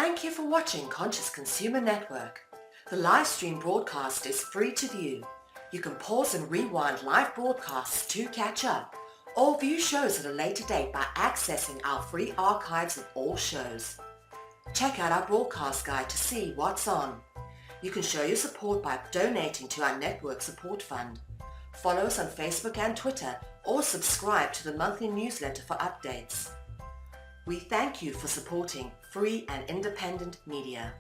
Thank you for watching Conscious Consumer Network. The live stream broadcast is free to view. You can pause and rewind live broadcasts to catch up, or view shows at a later date by accessing our free archives of all shows. Check out our broadcast guide to see what's on. You can show your support by donating to our network support fund. Follow us on Facebook and Twitter, or subscribe to the monthly newsletter for updates. We thank you for supporting free and independent media.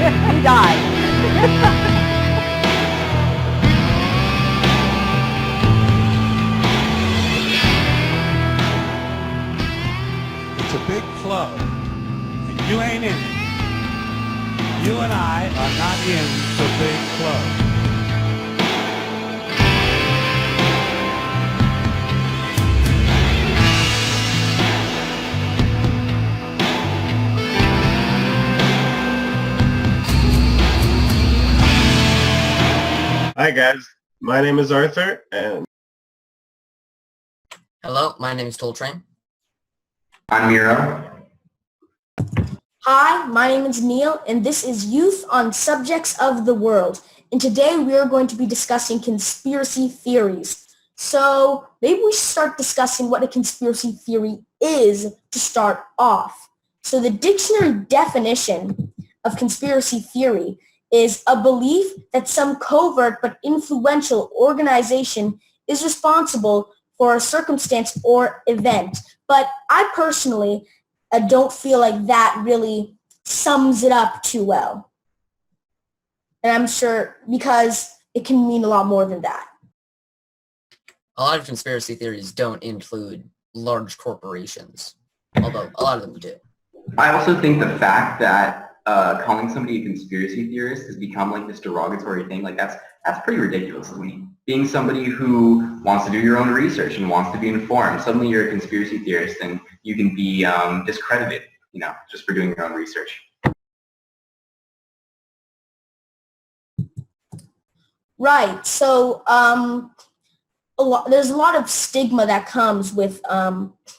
He died. It's a big club, and you ain't in it. You and I are not in the big club. Hi guys, my name is Arthur, and hello, my name is Toltrain. I'm Miro. Hi, my name is Neil, and this is Youth on Subjects of the World. And today we are going to be discussing conspiracy theories. So maybe we should start discussing what a conspiracy theory is to start off. So the dictionary definition of conspiracy theory is a belief that some covert but influential organization is responsible for a circumstance or event. But I personally don't feel like that really sums it up too well. And I'm sure because it can mean a lot more than that. A lot of conspiracy theories don't include large corporations, although a lot of them do. I also think the fact that calling somebody a conspiracy theorist has become like this derogatory thing, like that's pretty ridiculous to me. Being somebody who wants to do your own research and wants to be informed, suddenly you're a conspiracy theorist and you can be discredited just for doing your own research. Right. So there's a lot of stigma that comes with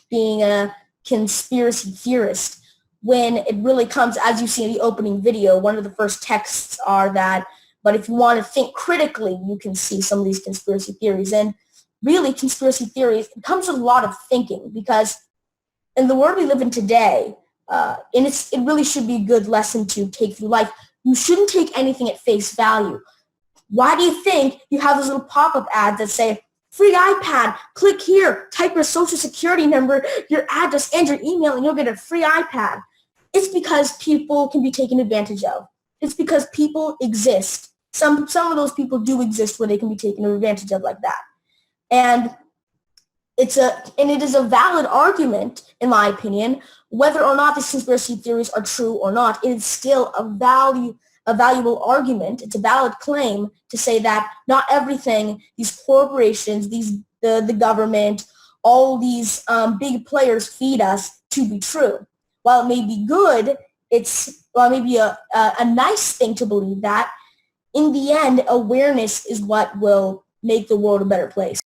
being a conspiracy theorist. When it really comes, as you see in the opening video, one of the first texts are that, but if you want to think critically, you can see some of these conspiracy theories. And really, conspiracy theories, it comes with a lot of thinking, because in the world we live in today, and it really should be a good lesson to take through life, you shouldn't take anything at face value. Why do you think you have those little pop-up ads that say, free iPad, click here, type your social security number, your address, and your email, and you'll get a free iPad? It's because people can be taken advantage of. It's because people exist. Some of those people do exist where they can be taken advantage of like that. And it is a valid argument, in my opinion, whether or not these conspiracy theories are true or not. It is still a valuable argument. It's a valid claim to say that not everything these corporations, the government, all these big players feed us to be true. While it may be good, it may be a nice thing to believe that. In the end, awareness is what will make the world a better place.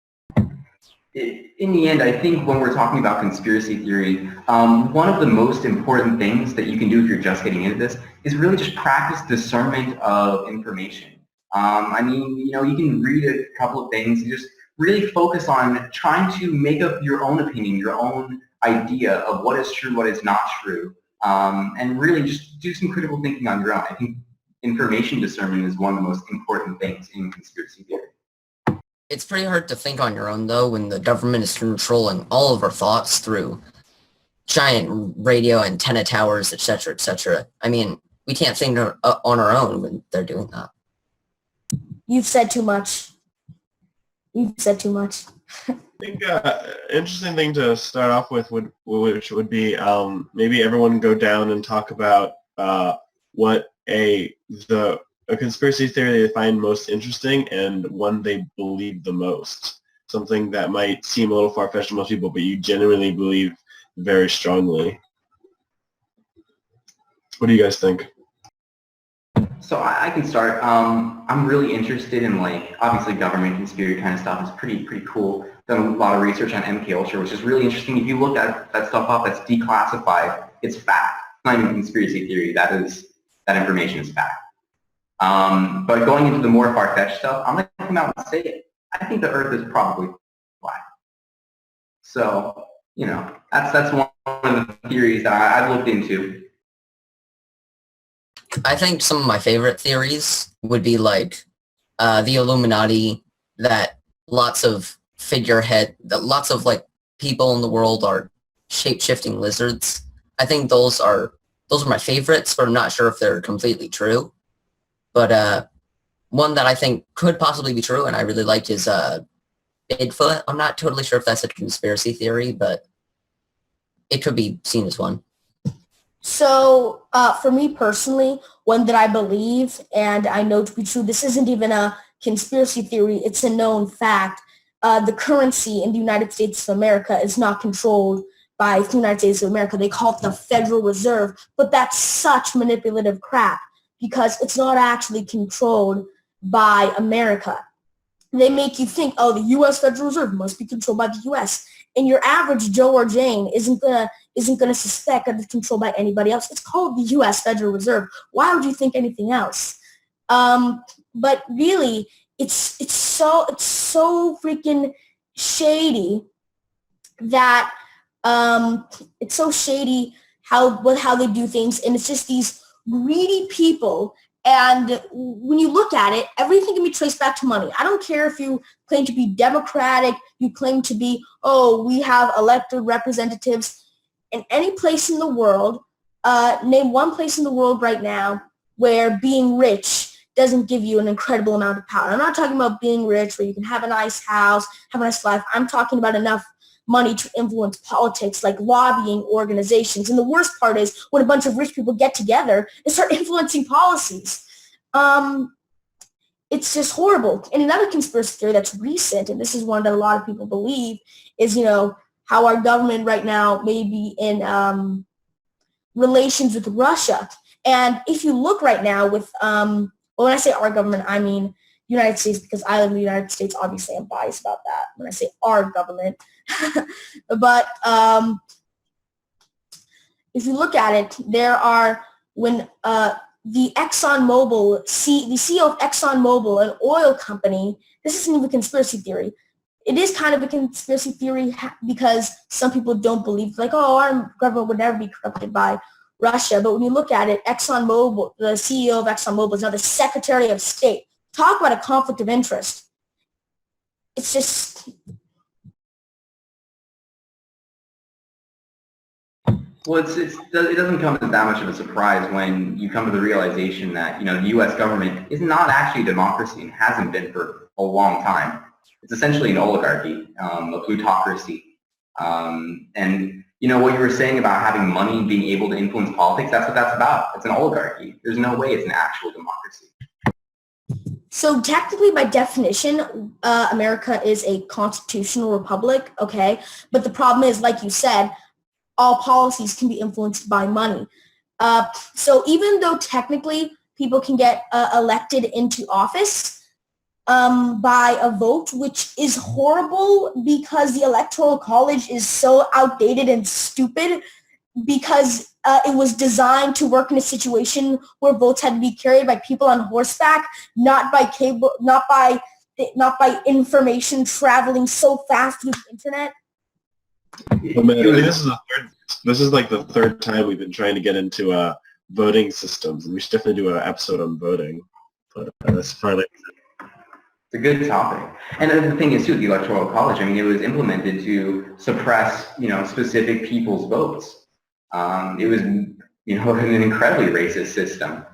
In the end, I think when we're talking about conspiracy theory, one of the most important things that you can do if you're just getting into this is really just practice discernment of information. You can read a couple of things and just really focus on trying to make up your own opinion, your own idea of what is true, what is not true, and really just do some critical thinking on your own. I think information discernment is one of the most important things in conspiracy theory. It's pretty hard to think on your own, though, when the government is controlling all of our thoughts through giant radio antenna towers, etc., etc. I mean, we can't think on our own when they're doing that. You've said too much. You've said too much. I think interesting thing to start off with would be maybe everyone go down and talk about what a conspiracy theory they find most interesting and one they believe the most. Something that might seem a little far-fetched to most people, but you genuinely believe very strongly. What do you guys think? So I can start. I'm really interested in, obviously government conspiracy kind of stuff is pretty cool. Done a lot of research on MKUltra, which is really interesting. If you look at that stuff up, that's declassified. It's fact. It's not even conspiracy theory. That information is fact. But going into the more far-fetched stuff, I'm going to come out and say it. I think the Earth is probably flat. So, that's one of the theories that I've looked into. I think some of my favorite theories would be the Illuminati, that lots of people in the world are shape-shifting lizards. I think those are my favorites, but I'm not sure if they're completely true. But one that I think could possibly be true and I really like is Bigfoot. I'm not totally sure if that's a conspiracy theory, but it could be seen as one. So for me personally, one that I believe and I know to be true, this isn't even a conspiracy theory, it's a known fact. The currency in the United States of America is not controlled by the United States of America. They call it the Federal Reserve, but that's such manipulative crap because it's not actually controlled by America. They make you think, oh, the U.S. Federal Reserve must be controlled by the U.S. And your average Joe or Jane isn't gonna suspect that it's controlled by anybody else. It's called the U.S. Federal Reserve. Why would you think anything else? But really, it's so freaking shady that it's so shady how they do things, and it's just these greedy people. And when you look at it, everything can be traced back to money. I don't care if you claim to be democratic, you claim to be, oh, we have elected representatives. In any place in the world, name one place in the world right now where being rich doesn't give you an incredible amount of power. I'm not talking about being rich where you can have a nice house, have a nice life. I'm talking about enough money to influence politics, like lobbying organizations. And the worst part is when a bunch of rich people get together and start influencing policies. It's just horrible. And another conspiracy theory that's recent, and this is one that a lot of people believe, is, how our government right now may be in relations with Russia. And if you look right now with, well, when I say our government, I mean United States, because I live in the United States. Obviously, I'm biased about that when I say our government. But if you look at it, there are, when the ExxonMobil, the CEO of ExxonMobil, an oil company, this isn't even a conspiracy theory. It is kind of a conspiracy theory because some people don't believe, like, oh, our government would never be corrupted by Russia. But when you look at it, ExxonMobil, the CEO of ExxonMobil is now the Secretary of State. Talk about a conflict of interest. It's just... Well, it doesn't come as that much of a surprise when you come to the realization that, you know, the U.S. government is not actually a democracy and hasn't been for a long time. It's essentially an oligarchy, a plutocracy. And, you know, what you were saying about having money and being able to influence politics, that's what that's about. It's an oligarchy. There's no way it's an actual democracy. So technically, by definition, America is a constitutional republic, okay? But the problem is, like you said, all policies can be influenced by money. So even though technically people can get elected into office by a vote, which is horrible because the Electoral College is so outdated and stupid, because it was designed to work in a situation where votes had to be carried by people on horseback, not by cable, not by information traveling so fast through the internet. Oh, man, I mean, this is like the third time we've been trying to get into voting systems, and we should definitely do an episode on voting. But that's probably... It's a good topic. And the thing is, too, the Electoral College, I mean, it was implemented to suppress, you know, specific people's votes. It was, you know, an incredibly racist system.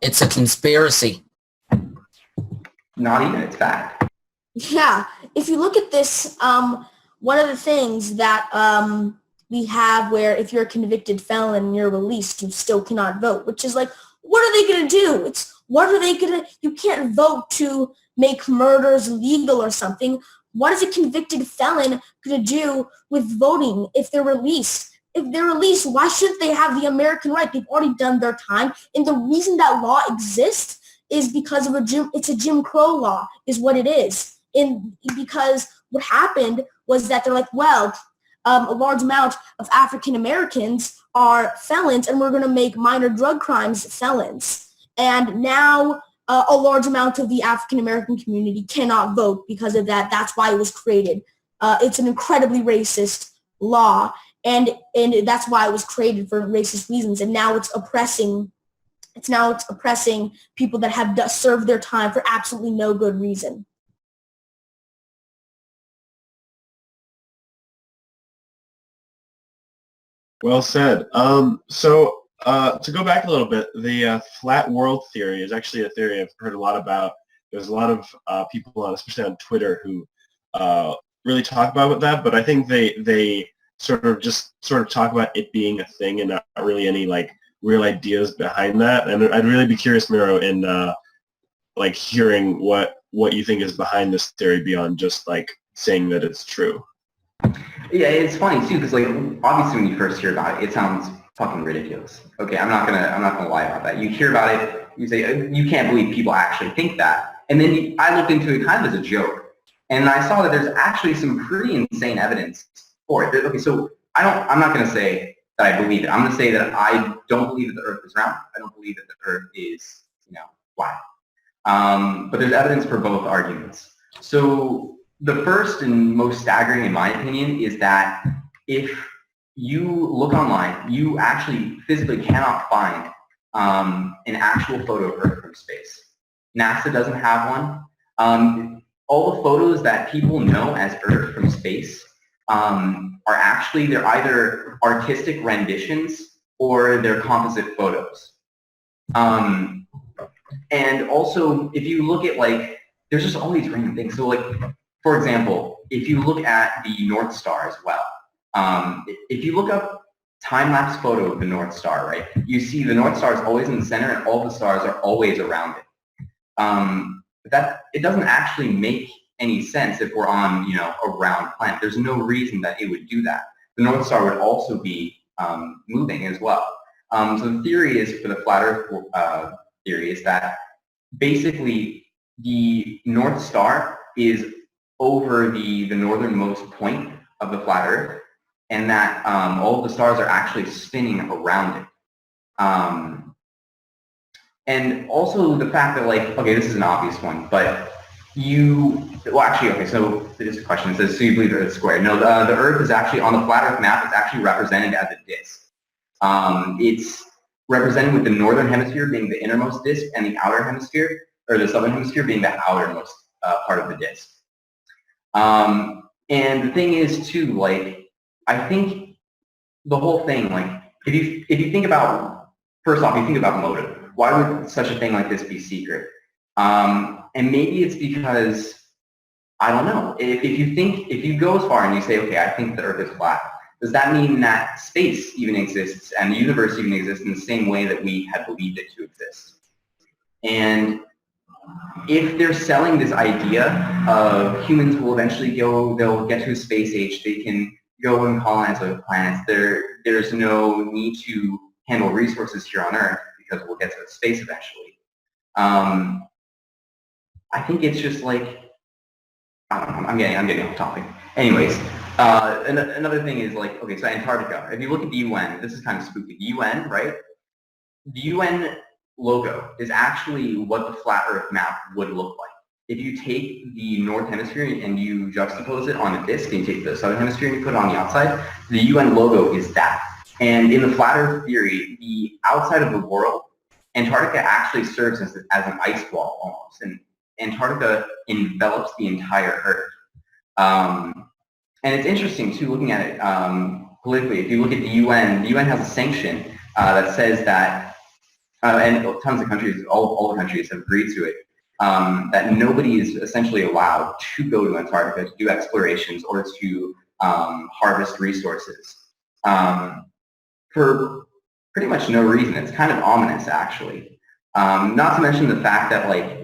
It's a conspiracy. Not even, it's fact. Yeah, if you look at this, one of the things that we have where if you're a convicted felon and you're released, you still cannot vote, which is like, what are they going to do? You can't vote to make murders legal or something. What is a convicted felon going to do with voting if they're released? If they're released, why shouldn't they have the American right? They've already done their time. And the reason that law exists is because of it's a Jim Crow law is what it is. And because what happened was that they're like, well, a large amount of African Americans are felons and we're going to make minor drug crimes felons. And now a large amount of the African American community cannot vote because of that. That's why it was created. It's an incredibly racist law, and that's why it was created, for racist reasons. And now it's oppressing people that have served their time for absolutely no good reason. Well said. So to go back a little bit, the flat world theory is actually a theory I've heard a lot about. There's a lot of people on, especially on Twitter, who really talk about that, but I think they sort of talk about it being a thing and not really any like real ideas behind that. And I'd really be curious, Miro, in like hearing what you think is behind this theory beyond just like saying that it's true. Yeah, it's funny too, because like obviously when you first hear about it, it sounds fucking ridiculous. Okay, I'm not gonna lie about that. You hear about it, you say you can't believe people actually think that, and then I looked into it kind of as a joke, and I saw that there's actually some pretty insane evidence for it. Okay, so I'm not gonna say that I believe it. I'm gonna say that I don't believe that the Earth is round. I don't believe that the Earth is, you know, flat. But there's evidence for both arguments. So the first and most staggering, in my opinion, is that if you look online, you actually physically cannot find an actual photo of Earth from space. NASA doesn't have one. All the photos that people know as Earth from space are actually, they're either artistic renditions or they're composite photos. And also, if you look at like, there's just all these random things. So like, for example, if you look at the North Star as well, if you look up time-lapse photo of the North Star, right, you see the North Star is always in the center and all the stars are always around it. But it doesn't actually make any sense if we're on, you know, a round planet. There's no reason that it would do that. The North Star would also be moving as well. So the theory is, for the flat Earth theory, is that basically the North Star is over the northernmost point of the flat Earth, and that all of the stars are actually spinning around it. And also the fact that, like, okay, this is an obvious one, but so this is a question. It says, so you believe the Earth is square? No, the Earth is actually, on the flat Earth map, it's actually represented as a disk. It's represented with the northern hemisphere being the innermost disk and the outer hemisphere, or the southern hemisphere, being the outermost part of the disk. And the thing is, too, like, I think the whole thing, like, if you think about, first off, you think about motive. Why would such a thing like this be secret? And maybe it's because, I don't know, if you go as far and you say, okay, I think the Earth is flat, does that mean that space even exists and the universe even exists in the same way that we had believed it to exist? And if they're selling this idea of humans will eventually they'll get to a space age, they can go and colonize other planets, there's no need to handle resources here on Earth because we'll get to space eventually. I think it's just like, I don't know, I'm getting off topic. Anyways, another thing is, like, okay, so Antarctica. If you look at the UN, this is kind of spooky. The UN, right? The UN logo is actually what the flat Earth map would look like. If you take the North Hemisphere and you juxtapose it on a disk, and you take the Southern Hemisphere and you put it on the outside, the UN logo is that. And in the flat Earth theory, the outside of the world, Antarctica actually serves as an ice wall almost. And Antarctica envelops the entire Earth. And it's interesting, too, looking at it politically. If you look at the UN has a sanction that says that, and tons of countries, all the countries have agreed to it, that nobody is essentially allowed to go to Antarctica to do explorations or to harvest resources for pretty much no reason. It's kind of ominous, actually. Not to mention the fact that, like,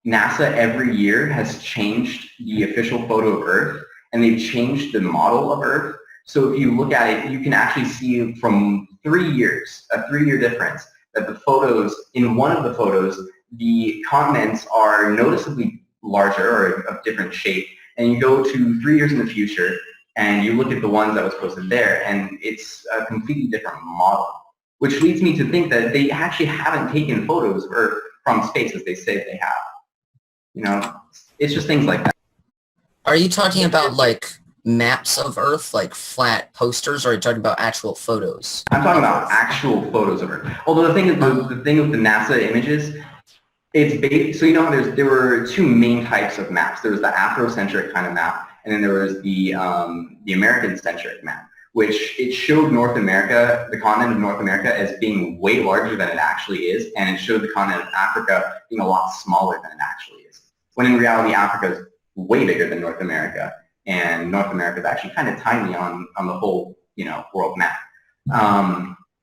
NASA every year has changed the official photo of Earth, and they've changed the model of Earth. So if you look at it, you can actually see from 3 years, a 3-year difference, that the photos, in one of the photos, the continents are noticeably larger or of different shape. And you go to 3 years in the future, and you look at the ones that was posted there, and it's a completely different model, which leads me to think that they actually haven't taken photos of Earth from space as they say they have. You know, it's just things like that. Are you talking about, like, maps of Earth, like flat posters, or are you talking about actual photos? I'm talking about actual photos of Earth. Although the thing is, the thing with the NASA images, it's based, so you know how there were two main types of maps. There was the Afrocentric kind of map, and then there was the American-centric map, which it showed North America, the continent of North America, as being way larger than it actually is, and it showed the continent of Africa being a lot smaller than it actually is. When in reality, Africa is way bigger than North America, and North America is actually kind of tiny on the whole, you know, world map.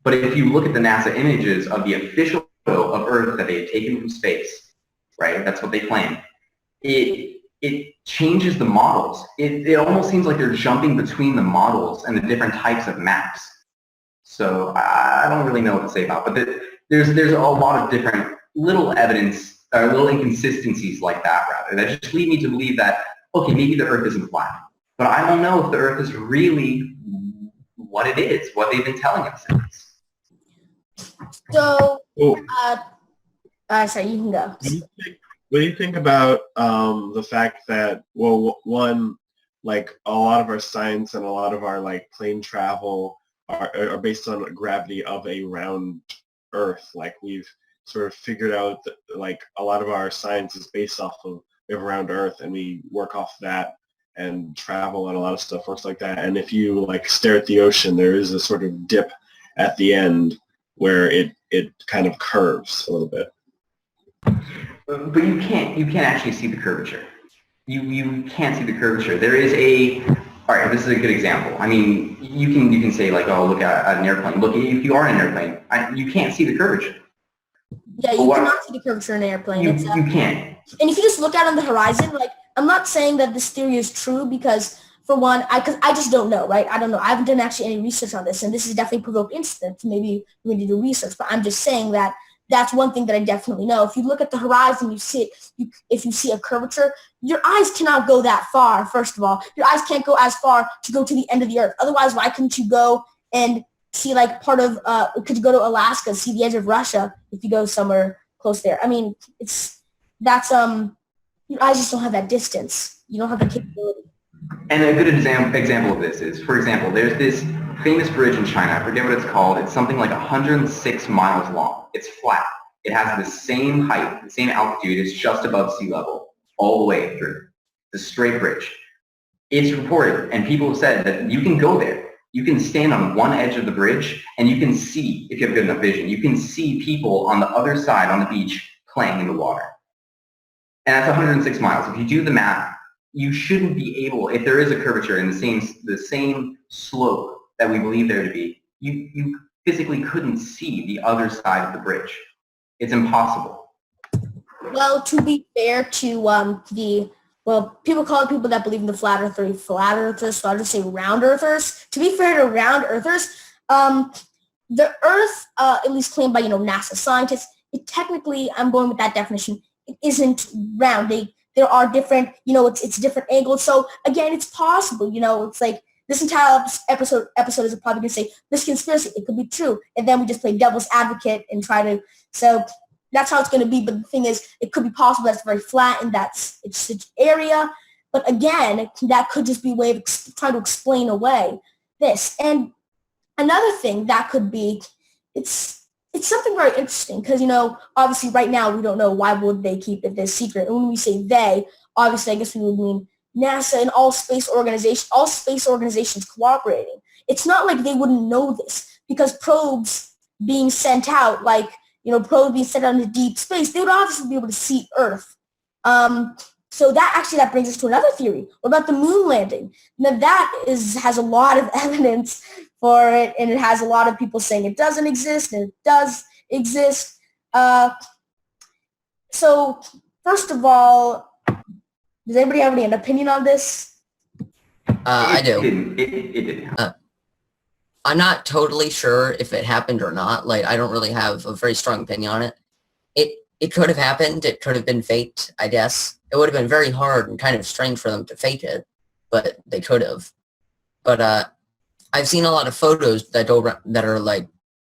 But if you look at the NASA images of the official photo of Earth that they had taken from space, right? That's what they claim. It changes the models. It almost seems like they're jumping between the models and the different types of maps. So I don't really know what to say about it, but there's a lot of different little evidence, or little inconsistencies like that, rather, that just lead me to believe that, okay, maybe the Earth isn't flat. But I don't know if the Earth is really what it is, what they've been telling us it is. So, sorry, you can go. What do you think about the fact that, well, one, like, a lot of our science and a lot of our, like, plane travel are based on gravity of a round Earth? Like, we've sort of figured out that, like, a lot of our science is based off of we have a round Earth, and we work off that, and travel and a lot of stuff works like that. And if you, like, stare at the ocean, there is a sort of dip at the end where it kind of curves a little bit. But you can't actually see the curvature. You can't see the curvature. There is all right, this is a good example. I mean, you can say, like, oh, look at an airplane. Look, if you are in an airplane, you can't see the curvature. Yeah, you cannot see the curvature in an airplane. You can't. And if you just look out on the horizon, like, I'm not saying that this theory is true, because for one, because I just don't know, right? I don't know. I haven't done actually any research on this, and this has definitely provoked interest. Maybe we need to do research, but I'm just saying that that's one thing that I definitely know. If you look at the horizon, if you see a curvature, your eyes cannot go that far, first of all. Your eyes can't go as far to go to the end of the earth. Otherwise, why couldn't you go and see like part of, could you go to Alaska, see the edge of Russia if you go somewhere close there? I mean, your eyes just don't have that distance. You don't have the capability. And a good example of this is, for example, there's this famous bridge in China. I forget what it's called. It's something like 106 miles long. It's flat. It has the same height, the same altitude. It's just above sea level all the way through. It's a straight bridge. It's reported, and people have said that you can go there. You can stand on one edge of the bridge, and you can see, if you have good enough vision, you can see people on the other side on the beach playing in the water. And that's 106 miles. If you do the math, you shouldn't be able, if there is a curvature in the same slope that we believe there to be, you physically couldn't see the other side of the bridge. It's impossible. Well, to be fair to people call it people that believe in the flat earthers, so I'll just say round earthers. To be fair to round earthers, the earth, at least claimed by, NASA scientists, it technically, I'm going with that definition, it isn't round. There are different, it's different angles. So again, it's possible, it's like this entire episode is probably going to say this conspiracy, it could be true. And then we just play devil's advocate and so that's how it's going to be. But the thing is, it could be possible that's very flat and it's such area. But again, that could just be a way of trying to explain away this. And another thing that could be, it's something very interesting because, obviously right now we don't know why would they keep it this secret. And when we say they, obviously I guess we would mean NASA and all space organizations cooperating. It's not like they wouldn't know this because probes being sent out, probes being sent out into deep space, they would obviously be able to see Earth. So that brings us to another theory. What about the moon landing? Now that has a lot of evidence for it, and it has a lot of people saying it doesn't exist, and it does exist. So first of all, does anybody have an opinion on this? I do. It didn't. I'm not totally sure if it happened or not. I don't really have a very strong opinion on it. It could have happened. It could have been faked, I guess. It would have been very hard and kind of strange for them to fake it, but they could have. But I've seen a lot of photos that are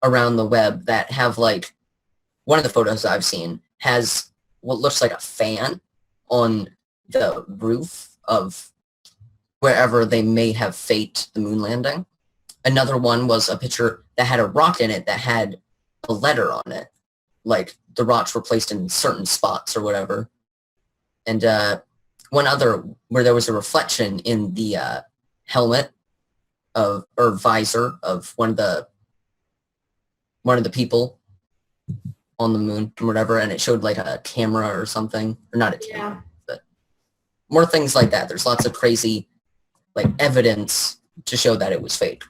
around the web that have one of the photos I've seen has what looks like a fan on the roof of wherever they may have faked the moon landing. Another one was a picture that had a rock in it that had a letter on it. The rocks were placed in certain spots or whatever. And one other where there was a reflection in the helmet or visor of one of the people on the moon or whatever, and it showed a camera or something, or not a camera, but more things like that. There's lots of crazy evidence to show that it was fake.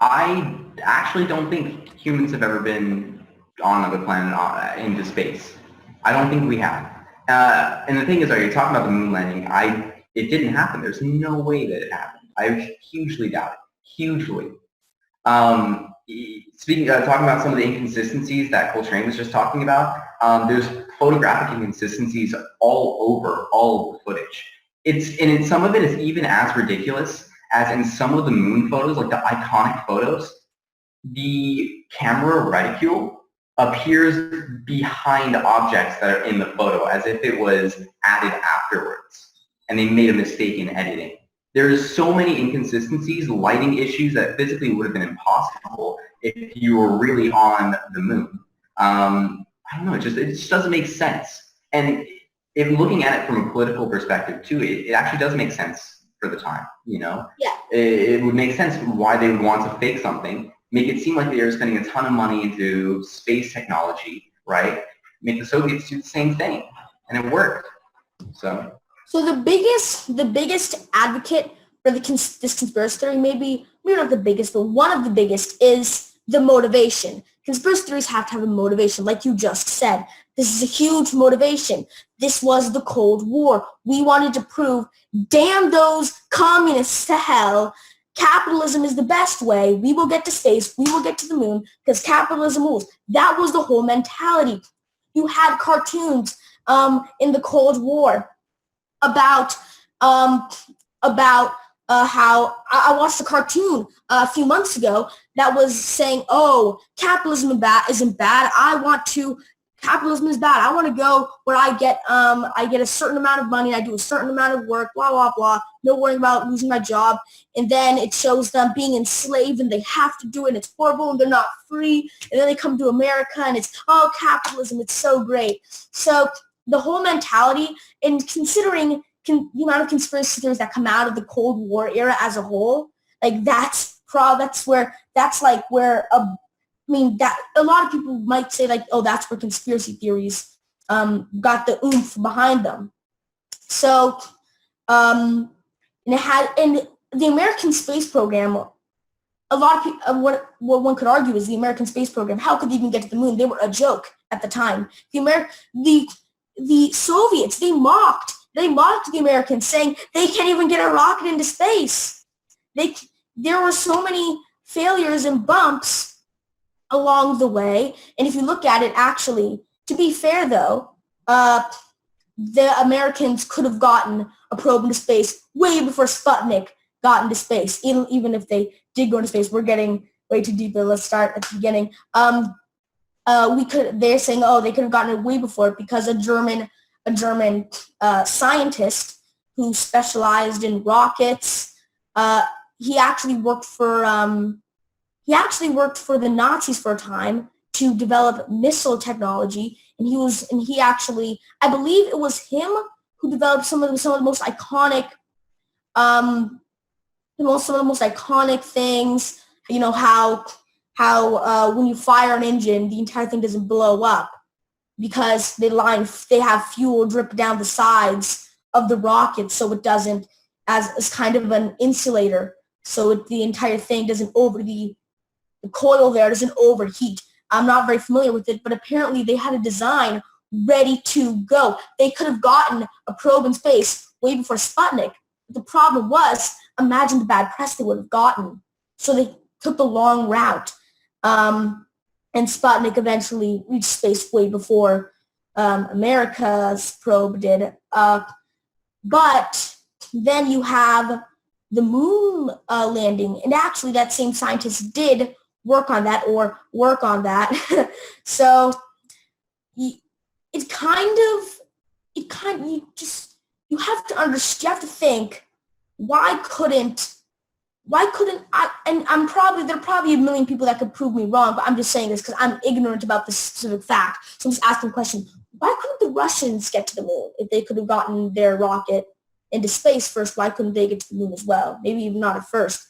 I actually don't think humans have ever been on another planet into space. I don't think we have. And the thing is, you're talking about the moon landing. It didn't happen. There's no way that it happened. I hugely doubt it. Hugely. Talking about some of the inconsistencies that Coltrane was just talking about, there's photographic inconsistencies all over all of the footage. Some of it is even as ridiculous as in some of the moon photos, the iconic photos, the camera reticule appears behind objects that are in the photo as if it was added afterwards, and they made a mistake in editing. There's so many inconsistencies, lighting issues that physically would have been impossible if you were really on the moon. I don't know, it just doesn't make sense. And if looking at it from a political perspective too, it actually does make sense for the time, Yeah. It would make sense why they would want to fake something, make it seem like they are spending a ton of money into space technology, right? Make the Soviets do the same thing, and it worked. So the biggest advocate for this conspiracy theory, maybe not the biggest, but one of the biggest is the motivation. Conspiracy theories have to have a motivation, like you just said. This is a huge motivation. This was the Cold War. We wanted to prove, damn those communists to hell. Capitalism is the best way. We will get to space. We will get to the moon because capitalism rules. That was the whole mentality. You had cartoons in the Cold War about how I watched a cartoon a few months ago that was saying, "Oh, capitalism isn't bad. Capitalism is bad. I want to go where I get a certain amount of money. I do a certain amount of work. Blah blah blah. No worrying about losing my job." And then it shows them being enslaved and they have to do it. And it's horrible and they're not free. And then they come to America and it's, oh, capitalism. It's so great. So the whole mentality, and considering the amount of conspiracy theories that come out of the Cold War era as a whole, like that a lot of people might say like, oh, that's where conspiracy theories got the oomph behind them. So, and the American space program, a lot of people, what one could argue is the American space program, how could they even get to the moon? They were a joke at the time. The Soviets, they mocked the Americans, saying they can't even get a rocket into space. There were so many failures and bumps along the way. And if you look at it, actually, to be fair though, the Americans could have gotten a probe into space way before Sputnik got into space. Even if they did go into space, we're getting way too deep. Let's start at the beginning. They're saying, oh, they could have gotten it way before because a German scientist who specialized in rockets. He actually worked for the Nazis for a time to develop missile technology, and I believe it was him who developed some of the most iconic things. You know how when you fire an engine, the entire thing doesn't blow up because they have fuel drip down the sides of the rocket, so it doesn't, as kind of an insulator, so the entire thing doesn't the coil there doesn't overheat. I'm not very familiar with it, but apparently they had a design ready to go. They could have gotten a probe in space way before Sputnik. But the problem was, imagine the bad press they would have gotten. So they took the long route. And Sputnik eventually reached space way before America's probe did. But then you have the moon landing, and actually that same scientist did work on that. So you have to think, why couldn't I, and there are probably a million people that could prove me wrong, but I'm just saying this because I'm ignorant about this specific fact. So I'm just asking the question, why couldn't the Russians get to the moon? If they could have gotten their rocket into space first, why couldn't they get to the moon as well? Maybe even not at first.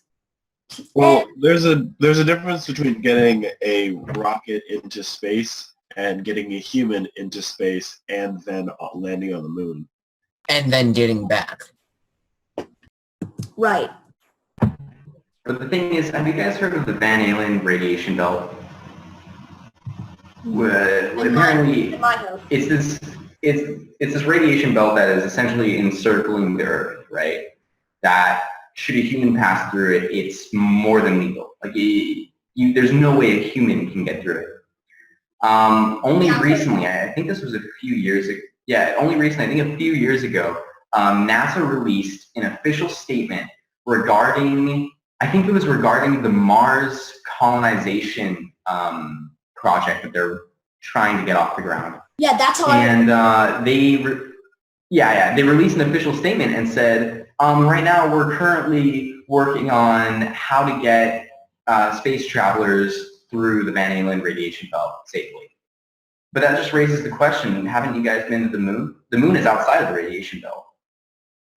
Well, there's a difference between getting a rocket into space and getting a human into space and then landing on the moon. And then getting back. Right. But the thing is, have you guys heard of the Van Allen radiation belt? Apparently, it's this radiation belt that is essentially encircling the Earth, right? That should a human pass through it, it's more than lethal. Like, there's no way a human can get through it. Only recently, I think this was a few years ago. Yeah, only recently, I think a few years ago, NASA released an official statement regarding the Mars colonization project that they're trying to get off the ground. Yeah, that's how. They released an official statement and said, right now we're currently working on how to get space travelers through the Van Allen radiation belt safely. But that just raises the question, haven't you guys been to the moon? The moon is outside of the radiation belt.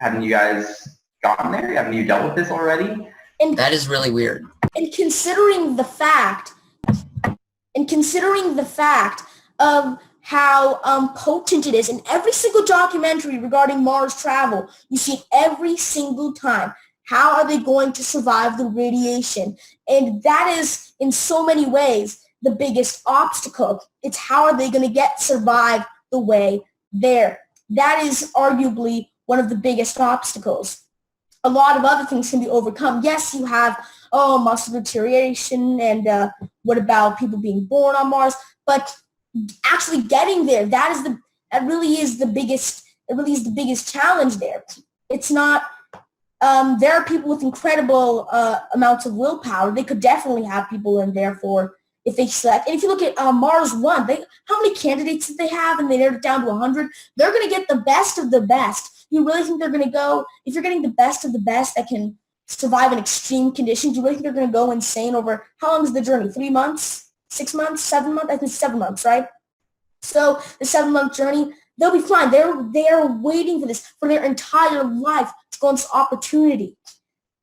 Haven't you guys gotten there? Haven't you dealt with this already? And that is really weird. And considering the fact of how potent it is, in every single documentary regarding Mars travel, you see it every single time. How are they going to survive the radiation? And that is, in so many ways, the biggest obstacle. It's how are they going to survive the way there. That is arguably one of the biggest obstacles. A lot of other things can be overcome. Yes, you have, muscle deterioration and what about people being born on Mars? But actually getting there, that really is the biggest challenge there. It's not, there are people with incredible amounts of willpower. They could definitely have people in there for if they select. And if you look at Mars 1, how many candidates did they have? And they narrowed it down to 100. They're going to get the best of the best. You really think they're going to go, if you're getting the best of the best that can survive in extreme conditions, you really think they're going to go insane over, how long is the journey? 3 months? 6 months? 7 months? I think 7 months, right? So the 7-month journey, they'll be fine. They're waiting for this for their entire life to go on this opportunity.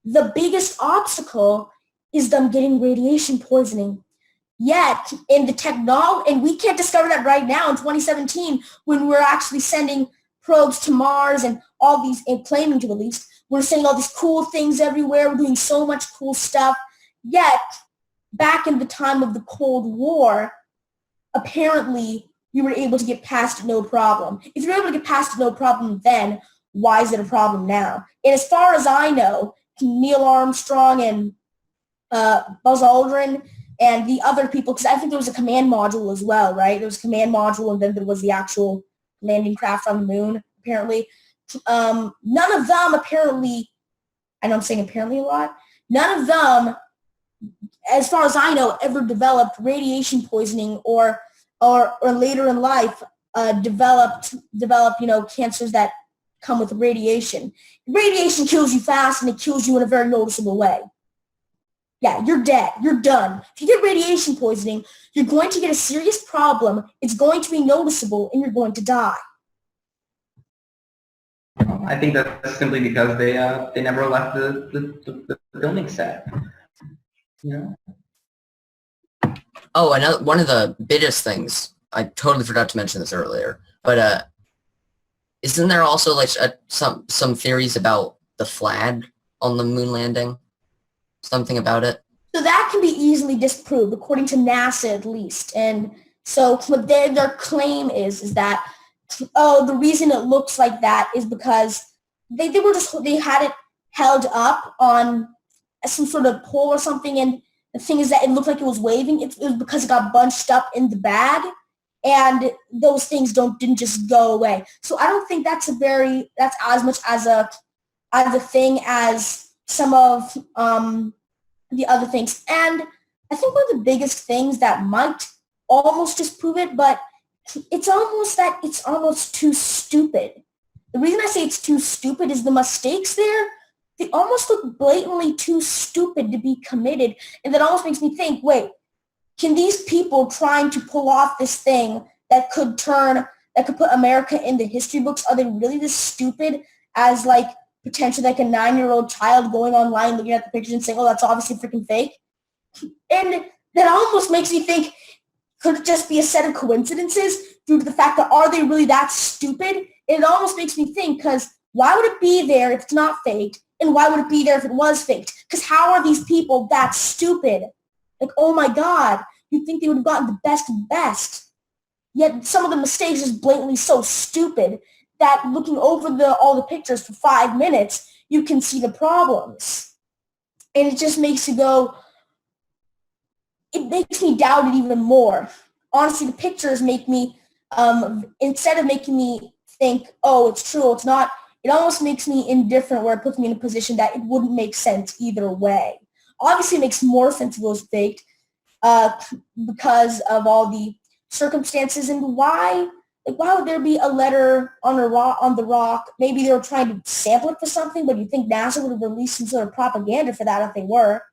The biggest obstacle is them getting radiation poisoning. Yet, in the technology, and we can't discover that right now in 2017 when we're actually sending probes to Mars and all these, and claiming to at least, we're sending all these cool things everywhere. We're doing so much cool stuff. Yet, back in the time of the Cold War, apparently, we were able to get past it no problem. If you're able to get past it no problem then, why is it a problem now? And as far as I know, Neil Armstrong and Buzz Aldrin and the other people, because I think there was a command module as well, right? There was a command module and then there was the actual landing craft on the moon, apparently. None of them apparently, I know I'm saying apparently a lot, none of them, as far as I know, ever developed radiation poisoning or later in life develop cancers that come with radiation. Radiation kills you fast and it kills you in a very noticeable way. Yeah, you're dead. You're done. If you get radiation poisoning, you're going to get a serious problem. It's going to be noticeable and you're going to die. I think that's simply because they never left the filming set. You know? Oh, one of the biggest things, I totally forgot to mention this earlier, but isn't there also like some theories about the flag on the moon landing? Something about it? So that can be easily disproved, according to NASA at least. And so what their claim is that, the reason it looks like that is because they had it held up on some sort of pole or something, and the thing is that it looked like it was waving. It was because it got bunched up in the bag, and those things didn't just go away. So I don't think that's as much as a thing as some of the other things. And I think one of the biggest things that might almost disprove it, but it's almost too stupid. The reason I say it's too stupid is the mistakes there, they almost look blatantly too stupid to be committed. And that almost makes me think, wait, can these people trying to pull off this thing that could put America in the history books, are they really this stupid as like potentially like a 9-year-old child going online looking at the pictures and saying, oh, that's obviously freaking fake? And that almost makes me think, could it just be a set of coincidences due to the fact that are they really that stupid? And it almost makes me think, because why would it be there if it's not faked? And why would it be there if it was faked? Because how are these people that stupid? Like, oh my God, you'd think they would have gotten the best of the best. Yet some of the mistakes is blatantly so stupid that looking over all the pictures for 5 minutes, you can see the problems. And it just makes you go, it makes me doubt it even more. Honestly, the pictures make me, instead of making me think, oh, it's true, it's not, it almost makes me indifferent, where it puts me in a position that it wouldn't make sense either way. Obviously, it makes more sense if it was faked because of all the circumstances. And why would there be a letter on the rock? Maybe they were trying to sample it for something, but you think NASA would have released some sort of propaganda for that if they were.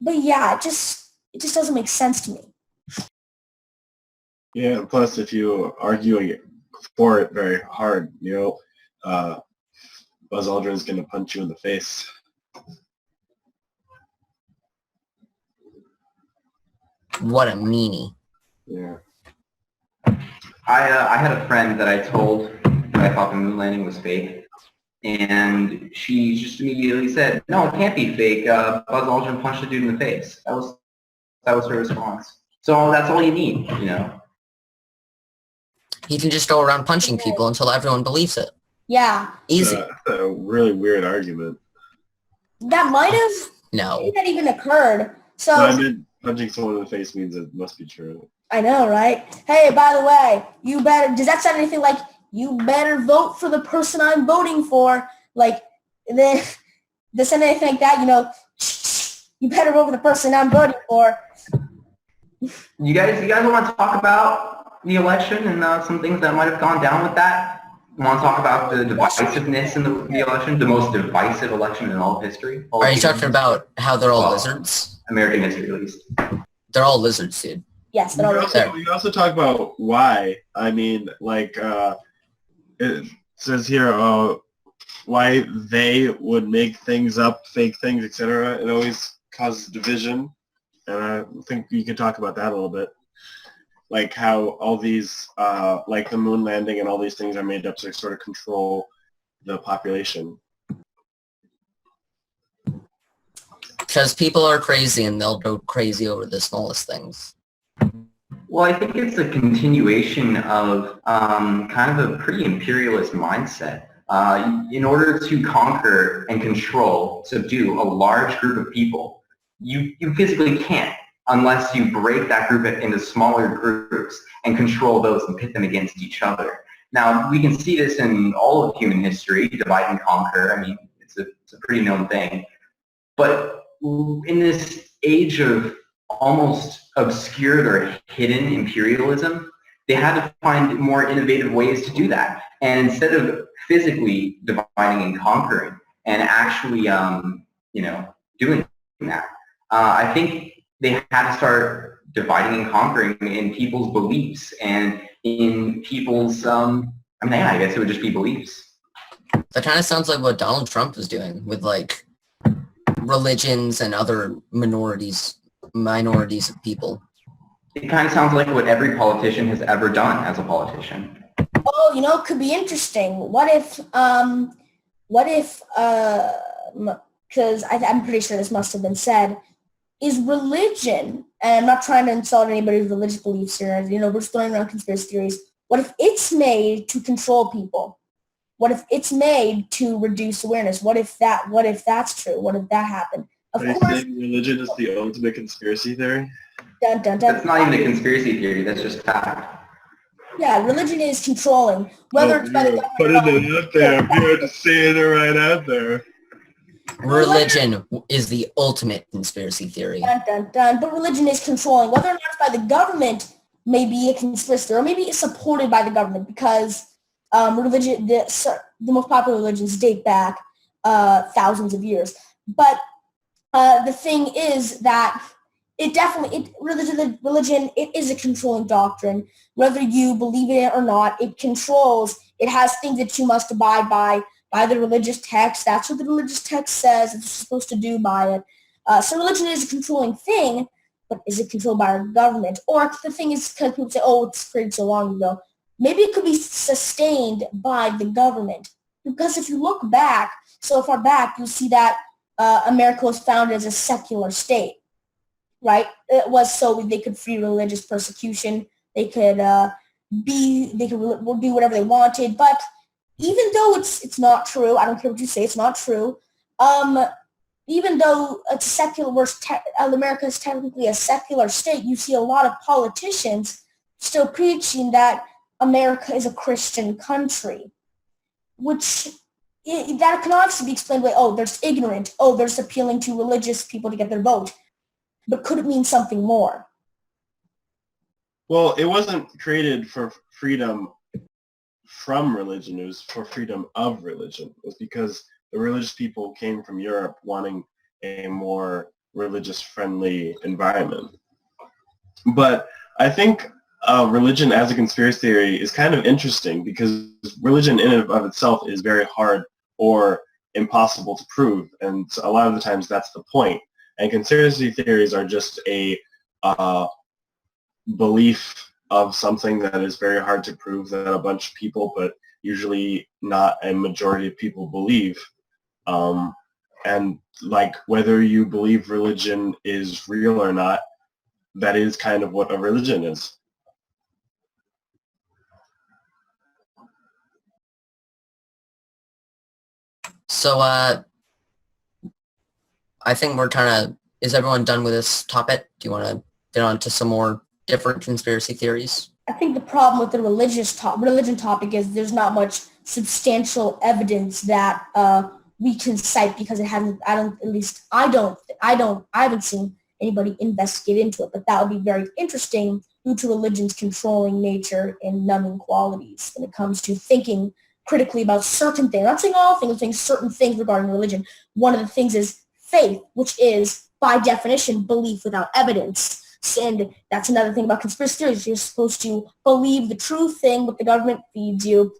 But yeah, it just doesn't make sense to me. Yeah, plus if you argue for it very hard, Buzz Aldrin's going to punch you in the face. What a meanie. Yeah. I had a friend that I told that I thought the moon landing was fake, And she just immediately said, "No, it can't be fake. Buzz Aldrin punched the dude in the face." That was her response. So that's all you need, you know. You can just go around punching people until everyone believes it. Yeah. Easy. That's a really weird argument. That might have No. that even occurred. So No, I meant punching someone in the face means it must be true. I know, right? Hey, by the way, does that sound anything like you better vote for the person I'm voting for? Like, does that sound anything like that? You know, you better vote for the person I'm voting for. You guys want to talk about the election and some things that might have gone down with that? You want to talk about the divisiveness in the election, the most divisive election in all of history? Are you talking about how they're all lizards? American history, at least. They're all lizards, dude. Yes, but You also talk about why. I mean, like, it says here, why they would make things up, fake things, etc. It always causes division. And I think you can talk about that a little bit. Like how all these, like the moon landing and all these things are made up to sort of control the population. Because people are crazy and they'll go crazy over the smallest things. Well, I think it's a continuation of kind of a pretty imperialist mindset. In order to conquer and control, subdue a large group of people, you physically can't unless you break that group into smaller groups and control those and pit them against each other. Now, we can see this in all of human history, divide and conquer. I mean, it's a pretty known thing. But in this age of almost obscured or hidden imperialism, they had to find more innovative ways to do that. And instead of physically dividing and conquering and actually, doing that, I think they had to start dividing and conquering in people's beliefs and in people's, I guess it would just be beliefs. That kind of sounds like what Donald Trump is doing with, like, religions and other minorities of people. It kind of sounds like what every politician has ever done as a politician. Oh, it could be interesting. What if, because I'm pretty sure this must have been said, is religion, and I'm not trying to insult anybody's religious beliefs here, we're just throwing around conspiracy theories. What if it's made to control people? What if it's made to reduce awareness? What if that's true? What if that happened? Of Are you course, saying religion is the ultimate conspiracy theory? dun, dun, dun. That's not even a conspiracy theory, that's just fact. Yeah, religion is controlling. Whether it's by the government putting or not. it out there. You're just saying it right out there. Religion is the ultimate conspiracy theory. Dun, dun, dun. But religion is controlling. Whether or not it's by the government may be a conspiracy, or maybe it's supported by the government, because religion, the most popular religions date back thousands of years. But the thing is that religion, it is a controlling doctrine. Whether you believe in it or not, it controls. It has things that you must abide by the religious text. That's what the religious text says that you're supposed to do by it. So religion is a controlling thing, but is it controlled by our government? Or the thing is, because people say, oh, it's created so long ago, maybe it could be sustained by the government. Because if you look back, so far back, you'll see that America was founded as a secular state, right? It was so they could free religious persecution. They could do whatever they wanted. But even though it's not true, I don't care what you say, it's not true. Even though it's secular, America is technically a secular state, you see a lot of politicians still preaching that America is a Christian country, which that can obviously be explained by, oh, there's ignorant, oh, there's appealing to religious people to get their vote. But could it mean something more? Well, it wasn't created for freedom from religion. It was for freedom of religion. It was because the religious people came from Europe wanting a more religious-friendly environment. But I think religion as a conspiracy theory is kind of interesting because religion in and of itself is very hard or impossible to prove, and a lot of the times that's the point. And conspiracy theories are just a belief of something that is very hard to prove that a bunch of people put usually not a majority of people believe. And like whether you believe religion is real or not, that is kind of what a religion is. So I think we're is everyone done with this topic? Do you want to get on to some more different conspiracy theories? I think the problem with the religion topic is there's not much substantial evidence that we can cite because it hasn't. I haven't seen anybody investigate into it. But that would be very interesting due to religion's controlling nature and numbing qualities when it comes to thinking critically about certain things. I'm not saying all things, I'm saying certain things regarding religion. One of the things is faith, which is by definition belief without evidence. And that's another thing about conspiracy theories. You're supposed to believe the true thing what the government feeds you.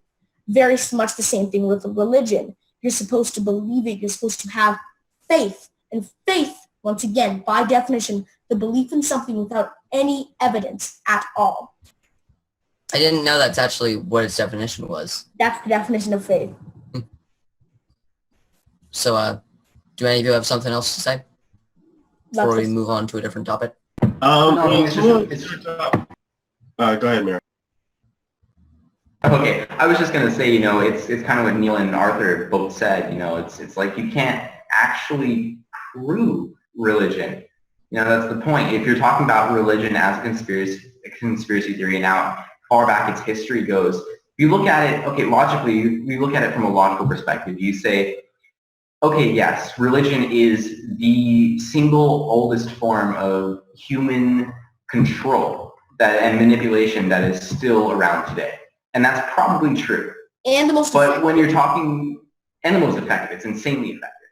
Very much the same thing with religion. You're supposed to believe it. You're supposed to have faith. And faith, once again, by definition, the belief in something without any evidence at all. I didn't know that's actually what its definition was. That's the definition of faith. So do any of you have something else to say before we move on to a different topic? Go ahead, Mary. Okay, I was just gonna say, it's kind of what Neil and Arthur both said. It's like you can't actually prove religion. That's the point. If you're talking about religion as a conspiracy theory, and how far back its history goes, you look at it. Okay, logically, we look at it from a logical perspective. You say, okay, yes, religion is the single oldest form of human control and manipulation that is still around today. And that's probably true. And the most effective. When you're talking, and the most effective, it's insanely effective.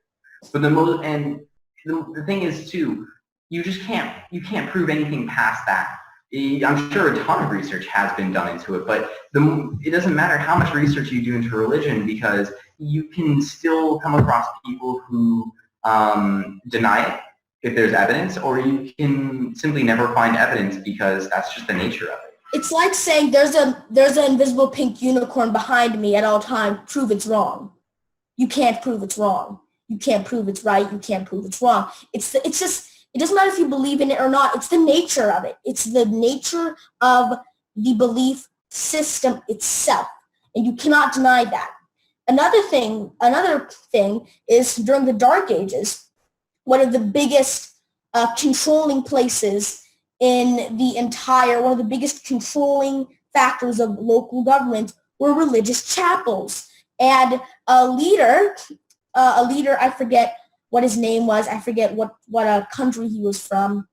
But the thing is too, you can't prove anything past that. I'm sure a ton of research has been done into it, but it doesn't matter how much research you do into religion, because you can still come across people who deny it if there's evidence, or you can simply never find evidence because that's just the nature of it. It's like saying there's an invisible pink unicorn behind me at all times. Prove it's wrong. You can't prove it's wrong. You can't prove it's right. You can't prove it's wrong. It's just, it doesn't matter if you believe in it or not. It's the nature of it. It's the nature of the belief system itself, and you cannot deny that. Another thing is during the Dark Ages, one of the biggest controlling places in one of the biggest controlling factors of local government were religious chapels. And a leader, I forget what his name was, I forget what country he was from,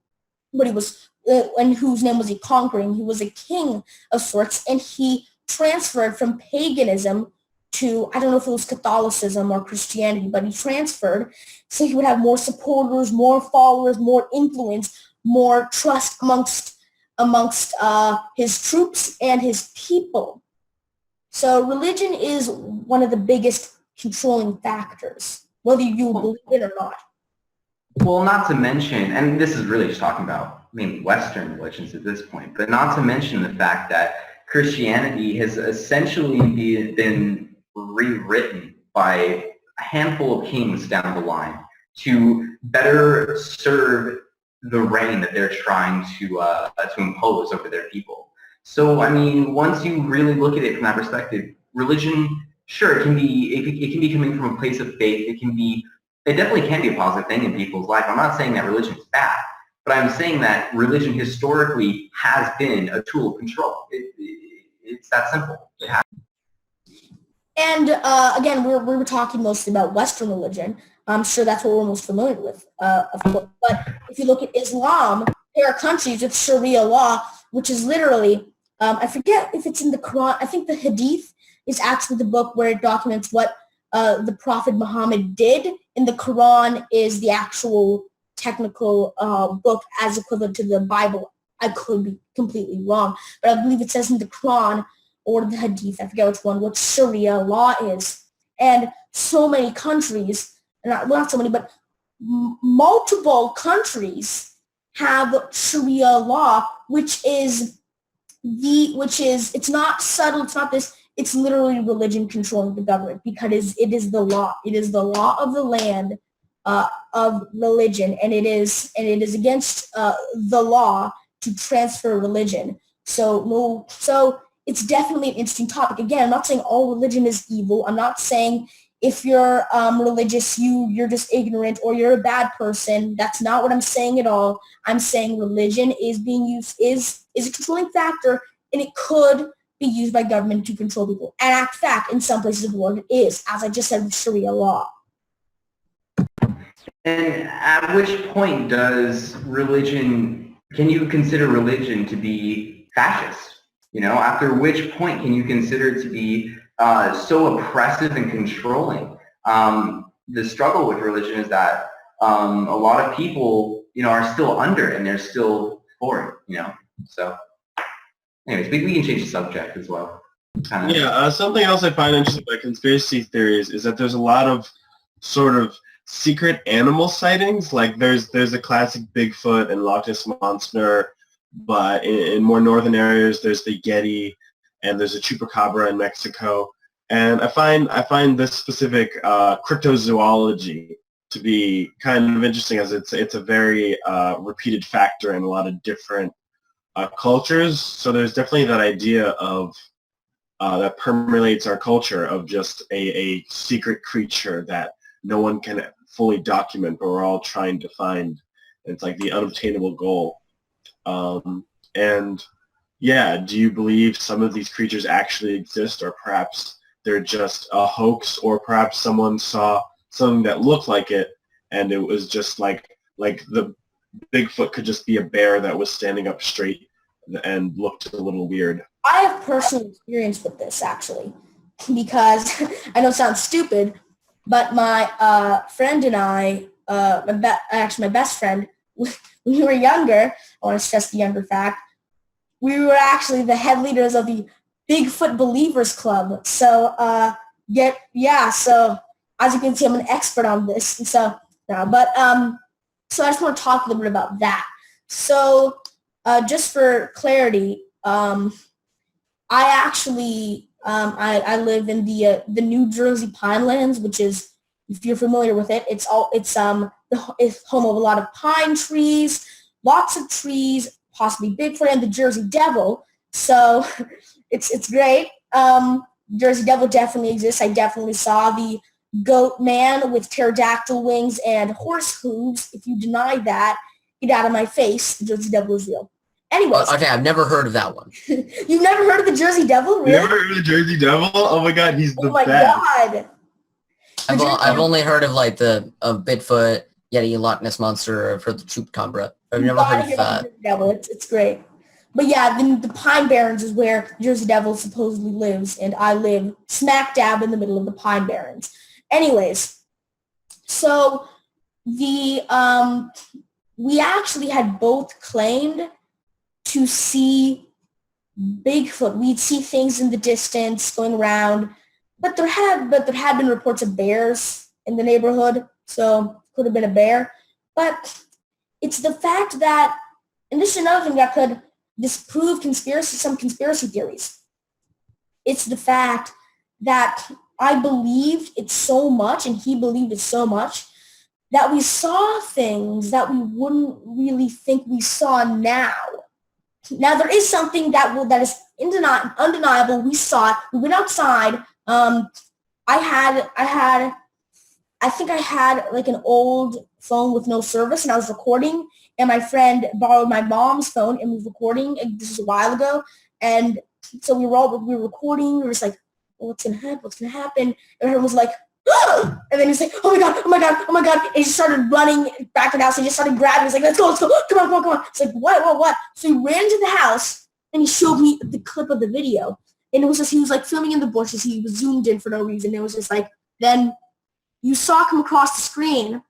but he was, and whose name was he conquering. He was a king of sorts, and he transferred from paganism to, I don't know if it was Catholicism or Christianity, but he transferred so he would have more supporters, more followers, more influence, more trust amongst his troops and his people. So religion is one of the biggest controlling factors, whether you believe it or not. Well, not to mention, and this is really just talking about mainly Western religions at this point, but not to mention the fact that Christianity has essentially been rewritten by a handful of kings down the line to better serve the reign that they're trying to impose over their people. So, I mean, once you really look at it from that perspective, religion, sure, it can be coming from a place of faith. It definitely can be a positive thing in people's life. I'm not saying that religion is bad, but I'm saying that religion historically has been a tool of control. It's that simple. And again, we were talking mostly about Western religion. I'm sure that's what we're most familiar with, of course. But if you look at Islam, there are countries with Sharia law, which is literally, I forget if it's in the Quran. I think the Hadith is actually the book where it documents what the Prophet Muhammad did. In the Quran is the actual technical book as equivalent to the Bible. I could be completely wrong, but I believe it says in the Quran or the Hadith, I forget which one, what Sharia law is. And so many countries, not so many, but multiple countries have Sharia law, it's not subtle, it's not this it's literally religion controlling the government because it is the law. It is the law of the land of religion, and it is against the law to transfer religion. So it's definitely an interesting topic. Again, I'm not saying all religion is evil. I'm not saying if you're religious, you're just ignorant or you're a bad person. That's not what I'm saying at all. I'm saying religion is being used, is a controlling factor, and it could be used by government to control people. And in fact, in some places of the world, it is, as I just said, with Sharia law. And at which point does religion, can you consider religion to be fascist? You know, after which point can you consider it to be so oppressive and controlling? The struggle with religion is that a lot of people, you know, are still under it and they're still for it, you know. So, anyways, we can change the subject as well. Yeah, something else I find interesting about conspiracy theories is that there's a lot of sort of secret animal sightings. Like there's a classic Bigfoot and Loch Ness Monster, but in more northern areas there's the Yeti and there's a chupacabra in Mexico. And I find this specific cryptozoology to be kind of interesting, as it's a very repeated factor in a lot of different cultures. So there's definitely that idea of that permeates our culture of just a secret creature that no one can fully document, but we're all trying to find. It's like the unobtainable goal. And yeah, do you believe some of these creatures actually exist, or perhaps they're just a hoax, or perhaps someone saw something that looked like it and it was just like the Bigfoot could just be a bear that was standing up straight and looked a little weird? I have personal experience with this, actually, because I know it sounds stupid, but my friend and I, my best friend, when we were younger, I want to stress the younger fact, we were actually the head leaders of the Bigfoot Believers Club. So, so as you can see, I'm an expert on this. And so I just want to talk a little bit about that. So, just for clarity, I actually I live in the New Jersey Pinelands, which is, if you're familiar with it, it's home of a lot of pine trees, lots of trees, possibly Bigfoot and the Jersey Devil. So it's great. Jersey Devil definitely exists. I definitely saw the goat man with pterodactyl wings and horse hooves. If you deny that, get out of my face. The Jersey Devil is real. Anyways. Okay, I've never heard of that one. You've never heard of the Jersey Devil? Really? You never heard of the Jersey Devil? Oh my God, he's the best. Oh my God. I've only heard of like the Bigfoot, Yeti, Loch Ness Monster, for the Chupacabra. I've never heard of that. Devil. It's great. But yeah, the Pine Barrens is where Jersey Devil supposedly lives, and I live smack dab in the middle of the Pine Barrens. Anyways, so we actually had both claimed to see Bigfoot. We'd see things in the distance going around, but there had been reports of bears in the neighborhood, so could have been a bear. But it's the fact that, and this is another thing that could disprove some conspiracy theories. It's the fact that I believed it so much, and he believed it so much, that we saw things that we wouldn't really think we saw now. Now, there is something that is undeniable. We saw it. We went outside. I think I had like an old phone with no service, and I was recording, and my friend borrowed my mom's phone and was recording. And this was a while ago, and so we were recording. We were just like, oh, what's gonna happen? What's gonna happen? And everyone was like, ah! And then he's like, oh my God, oh my God, oh my God. And he started running back to the house and just started grabbing. He's like, let's go, come on. It's like, what? So he ran to the house and he showed me the clip of the video. And it was just, he was like filming in the bushes. He was zoomed in for no reason. It was just like, then you saw come across the screen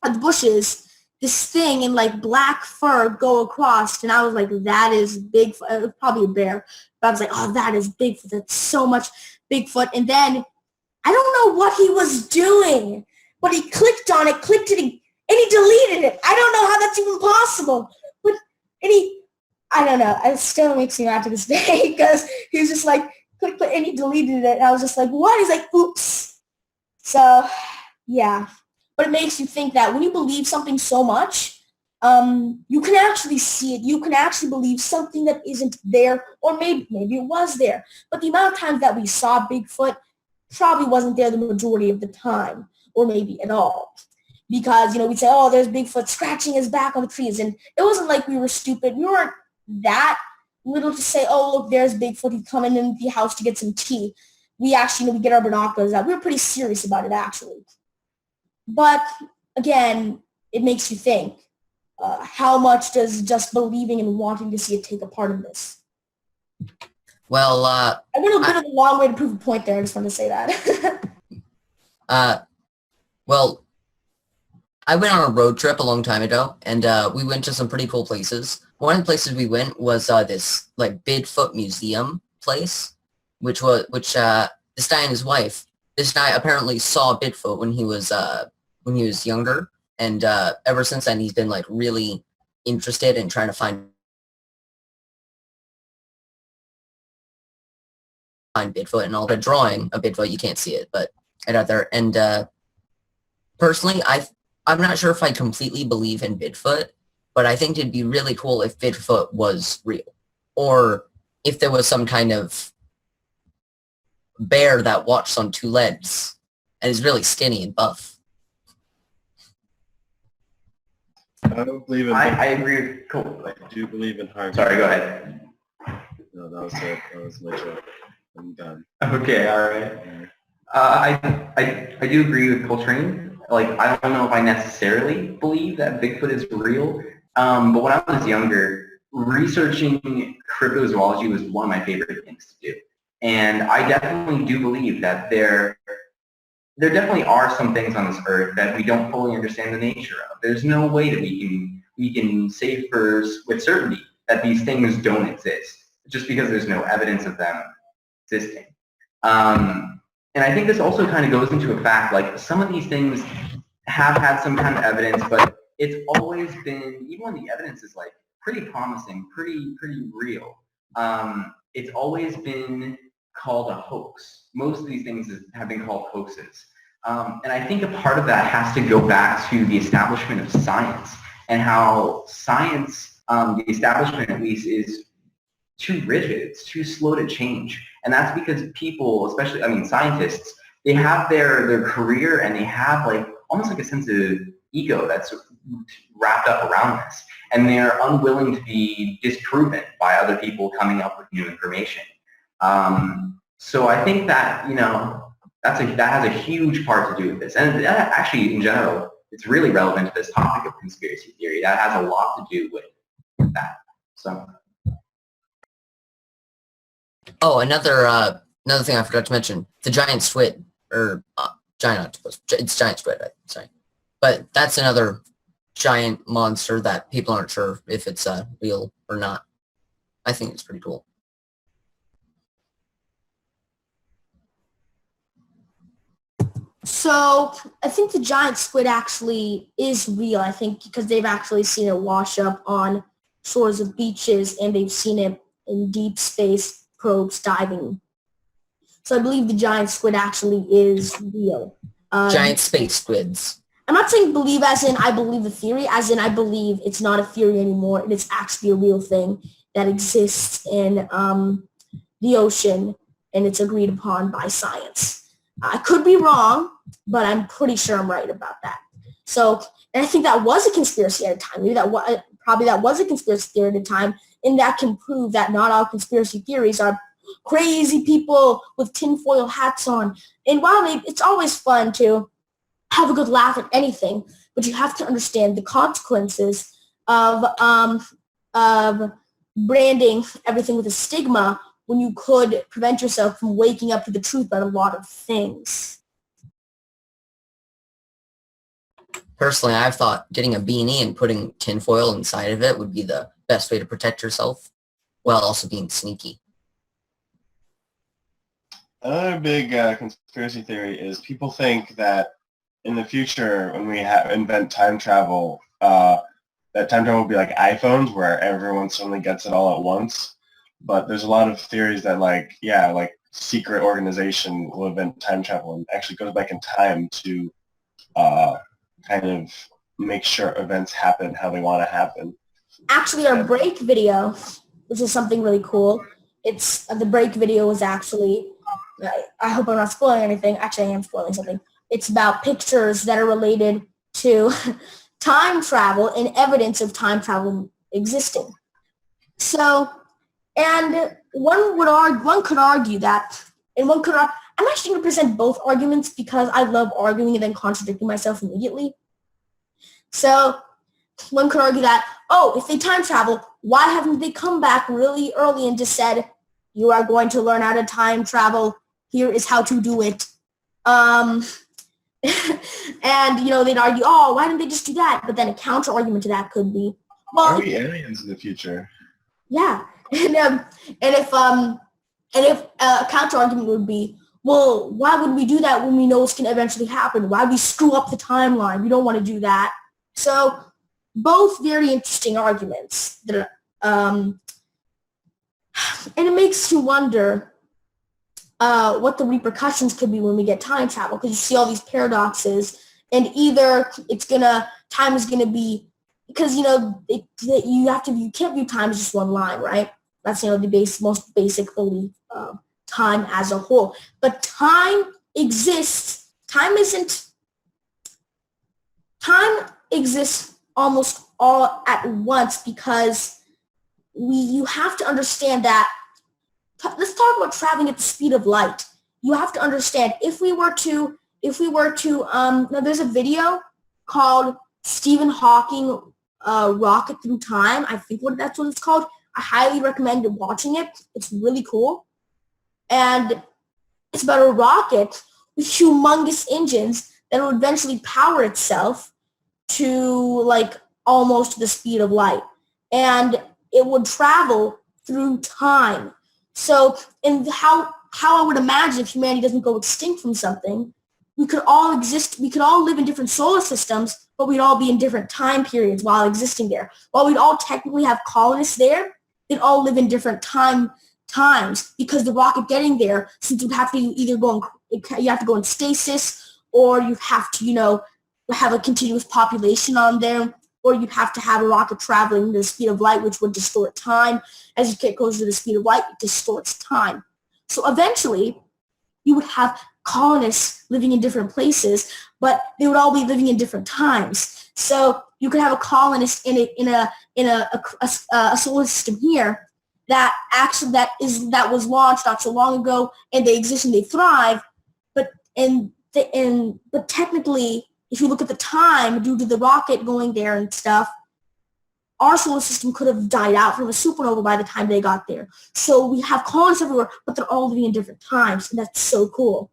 at the bushes, this thing in like black fur go across. And I was like, that is Bigfoot. It was probably a bear. But I was like, oh, that is Bigfoot. That's so much Bigfoot. And then I don't know what he was doing, but he clicked on it, and he deleted it. I don't know how that's even possible. I don't know. It still makes me mad to this day because he was just like, and he deleted it. And I was just like, what? He's like, oops. So, yeah. But it makes you think that when you believe something so much, you can actually see it. You can actually believe something that isn't there, or maybe it was there. But the amount of times that we saw Bigfoot probably wasn't there the majority of the time, or maybe at all. Because, we'd say, oh, there's Bigfoot scratching his back on the trees. And it wasn't like we were stupid. We weren't that little to say, oh, look, there's Bigfoot. He's coming in the house to get some tea. We actually, we get our binoculars out. We were pretty serious about it, actually. But, again, it makes you think. How much does just believing and wanting to see it take a part of this? Well, I went a bit of a long way to prove a point there. I just want to say that. well, I went on a road trip a long time ago, and we went to some pretty cool places. One of the places we went was this like Bigfoot museum place, which this guy and his wife. This guy apparently saw Bigfoot when he was younger, and ever since then he's been like really interested in trying to find Bigfoot and all. The drawing of Bigfoot, you can't see it, but right out there. And personally, I'm not sure if I completely believe in Bigfoot, but I think it'd be really cool if Bigfoot was real, or if there was some kind of bear that walks on two legs and is really skinny and buff. I don't believe in. I agree with Cole. I do believe in Harvey. Sorry, go ahead. No, that was it. That was my joke. I'm done. Okay, all right. I do agree with Coltrane. Like, I don't know if I necessarily believe that Bigfoot is real, but when I was younger, researching cryptozoology was one of my favorite things to do. And I definitely do believe that there definitely are some things on this earth that we don't fully understand the nature of. There's no way that we can say with certainty that these things don't exist, just because there's no evidence of them existing. And I think this also kind of goes into a fact, like some of these things have had some kind of evidence, but it's always been, even when the evidence is like pretty promising, pretty real, it's always been called a hoax. Most of these things have been called hoaxes. And I think a part of that has to go back to the establishment of science, and how science, the establishment at least, is too rigid. It's too slow to change. And that's because people, especially, scientists, they have their career, and they have like almost like a sense of ego that's wrapped up around this. And they're unwilling to be disproven by other people coming up with new information. So I think that, that has a huge part to do with this. And that actually, in general, it's really relevant to this topic of conspiracy theory. That has a lot to do with that. So. Oh, another thing I forgot to mention: the giant squid, or giant octopus. It's giant squid, sorry. But that's another giant monster that people aren't sure if it's real or not. I think it's pretty cool. So I think the giant squid actually is real. I think because they've actually seen it wash up on shores of beaches, and they've seen it in deep space probes diving. So I believe the giant squid actually is real. Giant space squids. I'm not saying believe as in I believe the theory, as in I believe it's not a theory anymore, and it's actually a real thing that exists in the ocean, and it's agreed upon by science. I could be wrong, but I'm pretty sure I'm right about that. So, and I think that was a conspiracy at a time. Maybe that was a conspiracy theory at a time, and that can prove that not all conspiracy theories are crazy people with tinfoil hats on. And while it's always fun to have a good laugh at anything, but you have to understand the consequences of branding everything with a stigma when you could prevent yourself from waking up to the truth about a lot of things. Personally, I've thought getting a beanie and putting tinfoil inside of it would be the best way to protect yourself, while also being sneaky. Another big conspiracy theory is people think that in the future, when we invent time travel, that time travel will be like iPhones, where everyone suddenly gets it all at once. But there's a lot of theories that, like secret organization will invent time travel and actually goes back in time to kind of make sure events happen how they want to happen. Actually, our break video, which is something really cool. It's the break video was actually. I hope I'm not spoiling anything. Actually, I am spoiling something. It's about pictures that are related to time travel and evidence of time travel existing. So, and one could argue that, and one could. I'm actually going to present both arguments because I love arguing and then contradicting myself immediately. So, one could argue that, if they time travel, why haven't they come back really early and just said, you are going to learn how to time travel. Here is how to do it. And, they'd argue, why didn't they just do that? But then a counter argument to that could be, are we aliens in the future? Yeah. And if a counter argument would be, well, why would we do that when we know it's going to eventually happen? Why would we screw up the timeline? We don't want to do that. So both very interesting arguments that and it makes you wonder what the repercussions could be when we get time travel, because you see all these paradoxes, and either time is gonna be, because you can't view time as just one line, right? That's the most basic belief of time as a whole. But time exists. Time exists almost all at once, because you have to understand that. Let's talk about traveling at the speed of light. You have to understand, if we were to now there's a video called Stephen Hawking Rocket Through Time. I think that's what it's called. I highly recommend watching it. It's really cool. And it's about a rocket with humongous engines that will eventually power itself to almost the speed of light. And it would travel through time. So, and how I would imagine, if humanity doesn't go extinct from something, we could all live in different solar systems, but we'd all be in different time periods while existing there. While we'd all technically have colonists there, they'd all live in different times, because the rocket getting there, since you have to you have to go in stasis, or you have to, have a continuous population on there, or you have to have a rocket traveling the speed of light, which would distort time. As you get closer to the speed of light, it distorts time. So eventually, you would have colonists living in different places, but they would all be living in different times. So you could have a colonist in a solar system here that was launched not so long ago, and they exist and they thrive. But technically, if you look at the time due to the rocket going there and stuff, our solar system could have died out from a supernova by the time they got there. So we have colonists everywhere, but they're all living in different times, and that's so cool.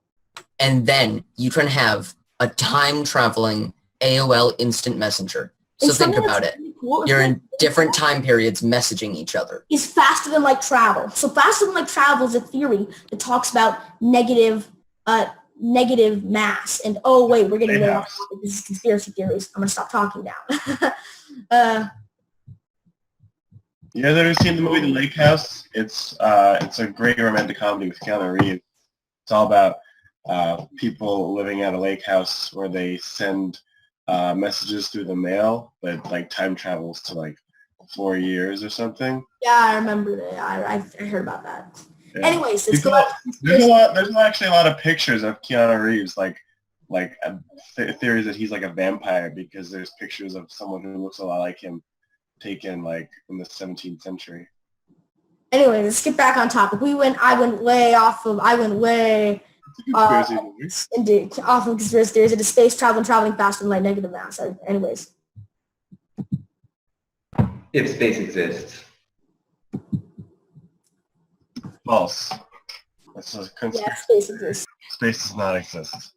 And then you can have a time-traveling AOL instant messenger. So think about it. Really cool. You're in different time periods messaging each other. Is faster than light travel. So faster than light travel is a theory that talks about negative mass. And we're getting way off topic. This is conspiracy theories. I'm gonna stop talking now. You guys ever seen the movie The Lake House? It's a great romantic comedy with Keanu Reeves. It's all about people living at a lake house where they send messages through the mail, but time travels to 4 years or something. Yeah, I remember that. I heard about that. Yeah. Anyways, there's actually a lot of pictures of Keanu Reeves, theories that he's like a vampire, because there's pictures of someone who looks a lot like him taken in the 17th century. Anyway, let's get back on topic. I went way indeed, off of conspiracy theories. It is space traveling faster than light, negative mass. Anyways. If space exists. False. Yeah, space exists. Space does not exist.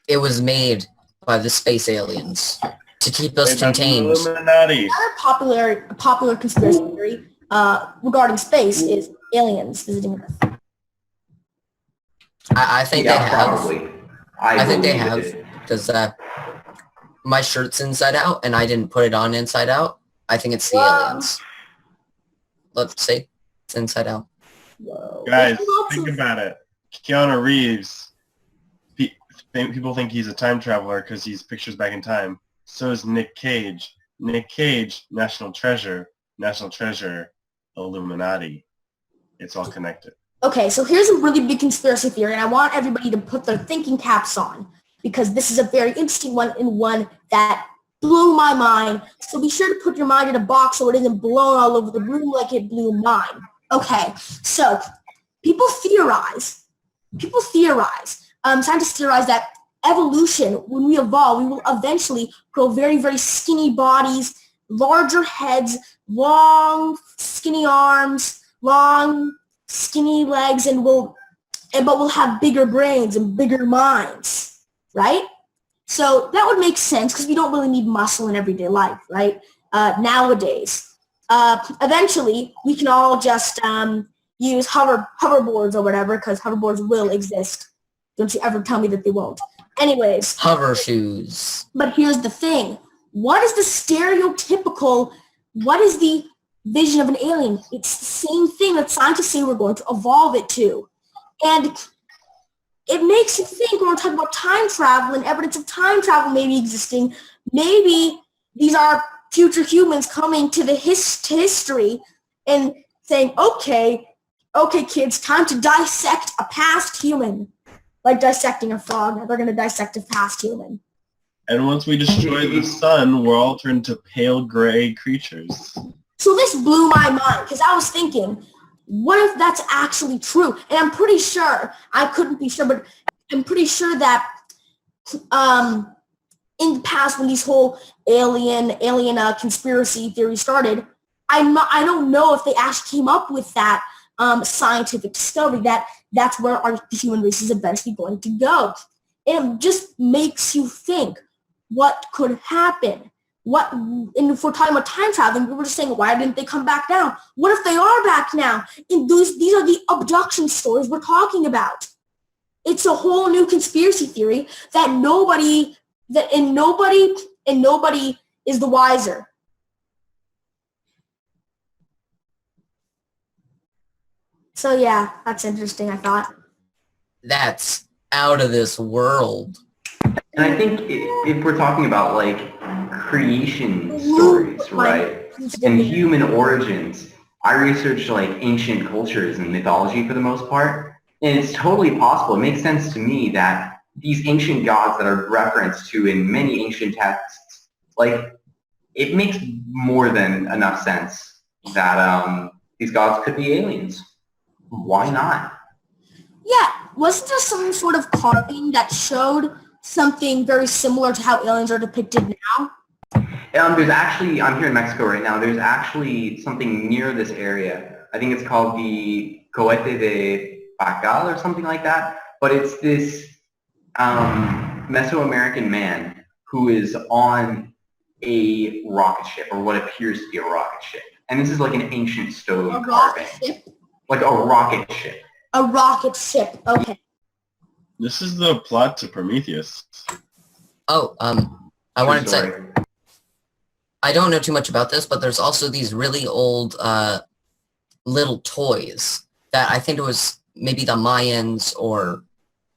It was made by the space aliens to keep us contained. Illuminati. Another popular conspiracy theory regarding space is aliens visiting Earth. I think they have. Probably. I think they have, because my shirt's inside out and I didn't put it on inside out. I think it's the aliens. Let's see. It's inside out. Whoa. Guys, There's lots think of- about it. Keanu Reeves, people think he's a time traveler because he's pictures back in time. So is Nick Cage. Nick Cage, National Treasure. National Treasure, Illuminati. It's all connected. Okay, so here's a really big conspiracy theory, and I want everybody to put their thinking caps on because this is a very interesting one and one that blew my mind. So be sure to put your mind in a box so it isn't blown all over the room like it blew mine. Okay, so people theorize, scientists theorize that evolution, when we evolve, we will eventually grow very, very skinny bodies, larger heads, long, skinny arms, long, skinny legs, but we'll have bigger brains and bigger minds, right? So that would make sense because we don't really need muscle in everyday life, right? Nowadays, eventually we can all just use hoverboards or whatever because hoverboards will exist. Don't you ever tell me that they won't. Anyways. Hover shoes. But here's the thing. What is the vision of an alien? It's the same thing that scientists say we're going to evolve it to. And it makes you think when we're talking about time travel and evidence of time travel maybe existing, maybe these are future humans coming to history and saying, okay, kids, time to dissect a past human. Like dissecting a frog. Now they're going to dissect a past human. And once we destroy the sun, we're all turned to pale gray creatures. So this blew my mind because I was thinking, what if that's actually true? And I'm pretty sure, I couldn't be sure, but I'm pretty sure that in the past when these whole alien conspiracy theory started, I don't know if they actually came up with that scientific discovery that's where the human race is eventually going to go. It just makes you think what could happen. And if we're talking about time traveling, we were just saying, why didn't they come back now? What if they are back now? And these are the abduction stories we're talking about. It's a whole new conspiracy theory that nobody is the wiser. So yeah, that's interesting, I thought. That's out of this world. And I think if we're talking about like creation stories, right, and human origins, I researched like ancient cultures and mythology for the most part, and it's totally possible. It makes sense to me that these ancient gods that are referenced to in many ancient texts, like it makes more than enough sense that these gods could be aliens. Why not? Yeah, wasn't there some sort of carving that showed something very similar to how aliens are depicted now? There's actually, I'm here in Mexico right now, there's actually something near this area. I think it's called the Cohete de Pacal or something like that. But it's this Mesoamerican man who is on a rocket ship, or what appears to be a rocket ship. And this is like an ancient stone carving. Ship? Like a rocket ship. A rocket ship, okay. This is the plot to Prometheus. Oh, I wanted to say, I don't know too much about this, but there's also these really old little toys that I think it was maybe the Mayans or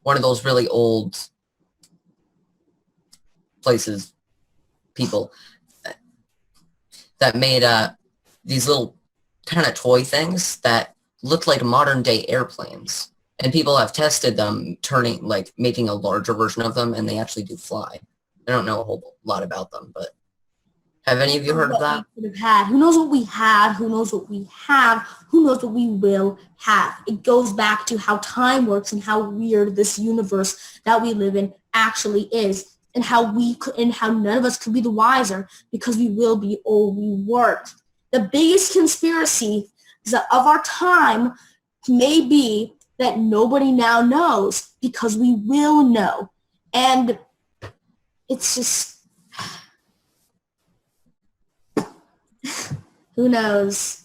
one of those really old people that made these little kind of toy things that looked like modern day airplanes. And people have tested them, making a larger version of them, and they actually do fly. I don't know a whole lot about them, but have any of you heard of that? Who knows what we had? Who knows what we have? Who knows what we will have? It goes back to how time works and how weird this universe that we live in actually is, and how none of us could be the wiser because we will be or we weren't. The biggest conspiracy of our time may be that nobody now knows because we will know. And it's just, who knows?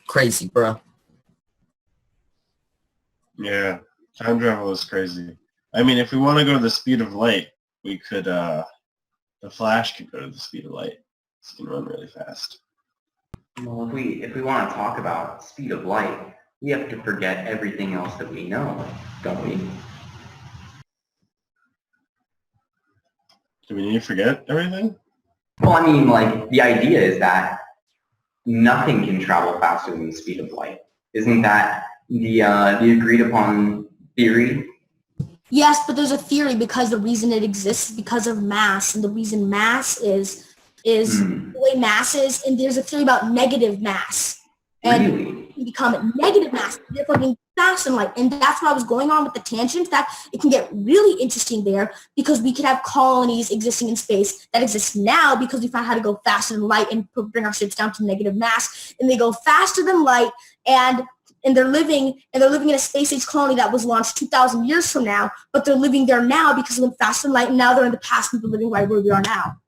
Crazy, bro. Yeah, time travel is crazy. I mean, if we want to go to the speed of light, we could, the Flash could go to the speed of light. This can run really fast. Well, if we want to talk about speed of light, we have to forget everything else that we know, don't we? Do we need to forget everything? Well, I mean, like, the idea is that nothing can travel faster than the speed of light. Isn't that the agreed upon theory? Yes, but there's a theory because the reason it exists is because of mass, and the reason mass is the way mass is, and there's a theory about negative mass. And Really? you become negative mass, therefore being fast in light. And that's what I was going on with the tangent, that it can get really interesting there because we could have colonies existing in space that exist now because we found how to go faster than light and bring our ships down to negative mass. And they go faster than light, and they're living in a space age colony that was launched 2,000 years from now, but they're living there now because it went faster than light, and now they're in the past and they're living right where we are now.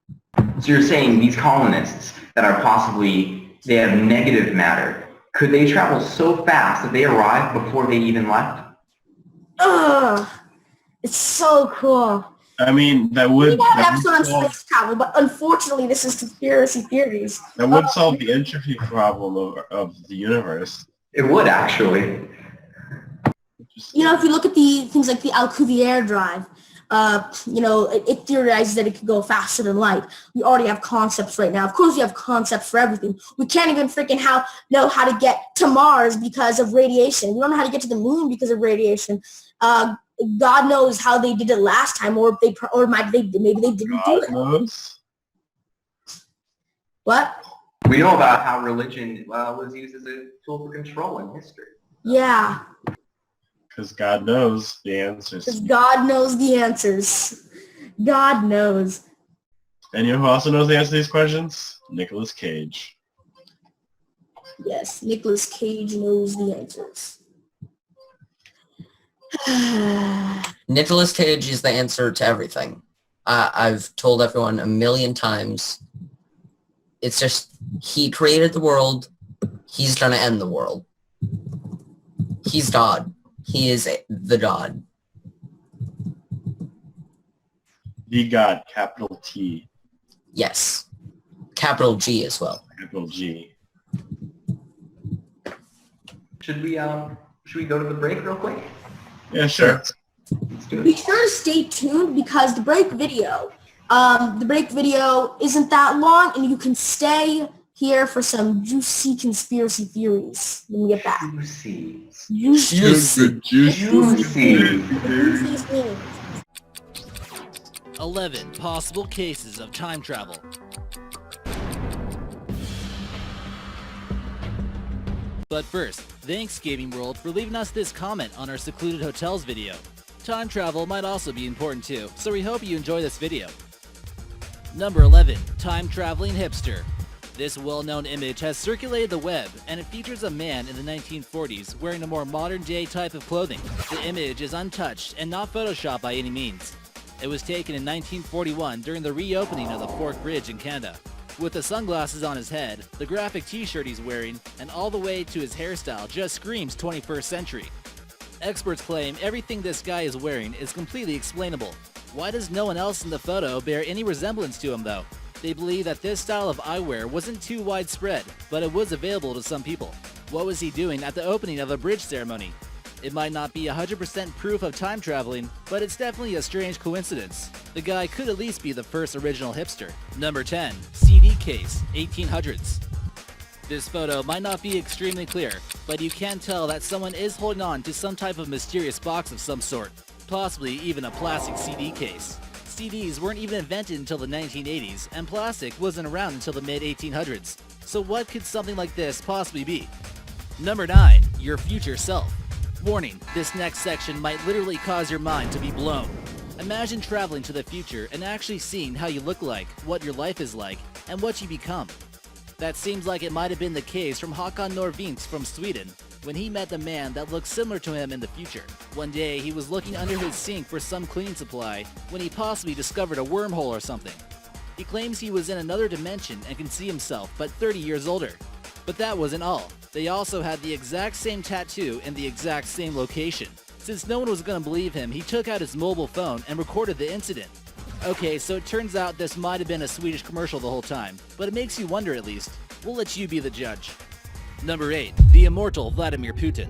So you're saying these colonists that are possibly, they have negative matter, could they travel so fast that they arrived before they even left? Ugh, it's so cool. I mean, that would... We have an episode on space travel, but unfortunately this is conspiracy theories. That would solve the entropy problem of the universe. It would, actually. You know, if you look at the things like the Alcubierre drive, you know, it theorizes that it could go faster than light. We already have concepts right now. Of course, we have concepts for everything. We can't even freaking know how to get to Mars because of radiation. We don't know how to get to the moon because of radiation. God knows how they did it last time, or maybe they didn't do it. God knows. What? We know about how religion was used as a tool for control in history. Yeah. Because God knows the answers. Because God knows the answers. God knows. And you know who also knows the answer to these questions? Nicolas Cage. Yes, Nicolas Cage knows the answers. Nicolas Cage is the answer to everything. I've told everyone a million times. It's just, he created the world. He's going to end the world. He's God. He is the God. The God, capital T. Yes. Capital G as well. Capital G. Should we go to the break real quick? Yeah, sure. Let's do Be it. sure to stay tuned because the break video isn't that long, and you can stay here for some juicy conspiracy theories when we get back. Juicy. Juicy. Juicy. 11 possible cases of time travel. But first, thanks Gaming World for leaving us this comment on our secluded hotels video. Time travel might also be important too, so we hope you enjoy this video. Number 11, time traveling hipster. This well-known image has circulated the web, and it features a man in the 1940s wearing a more modern-day type of clothing. The image is untouched and not photoshopped by any means. It was taken in 1941 during the reopening of the Fork Bridge in Canada. With the sunglasses on his head, the graphic t-shirt he's wearing, and all the way to his hairstyle just screams 21st century. Experts claim everything this guy is wearing is completely explainable. Why does no one else in the photo bear any resemblance to him though? They believe that this style of eyewear wasn't too widespread, but it was available to some people. What was he doing at the opening of a bridge ceremony? It might not be 100% proof of time traveling, but it's definitely a strange coincidence. The guy could at least be the first original hipster. Number 10. CD case, 1800s. This photo might not be extremely clear, but you can tell that someone is holding on to some type of mysterious box of some sort, possibly even a plastic CD case. CDs weren't even invented until the 1980s, and plastic wasn't around until the mid-1800s. So what could something like this possibly be? Number 9. Your future self. Warning, this next section might literally cause your mind to be blown. Imagine traveling to the future and actually seeing how you look like, what your life is like, and what you become. That seems like it might have been the case from Håkan Norvinks from Sweden, when he met the man that looked similar to him in the future. One day, he was looking under his sink for some cleaning supply when he possibly discovered a wormhole or something. He claims he was in another dimension and can see himself, but 30 years older. But that wasn't all. They also had the exact same tattoo in the exact same location. Since no one was going to believe him, he took out his mobile phone and recorded the incident. Okay, so it turns out this might have been a Swedish commercial the whole time, but it makes you wonder at least. We'll let you be the judge. Number 8. The immortal Vladimir Putin.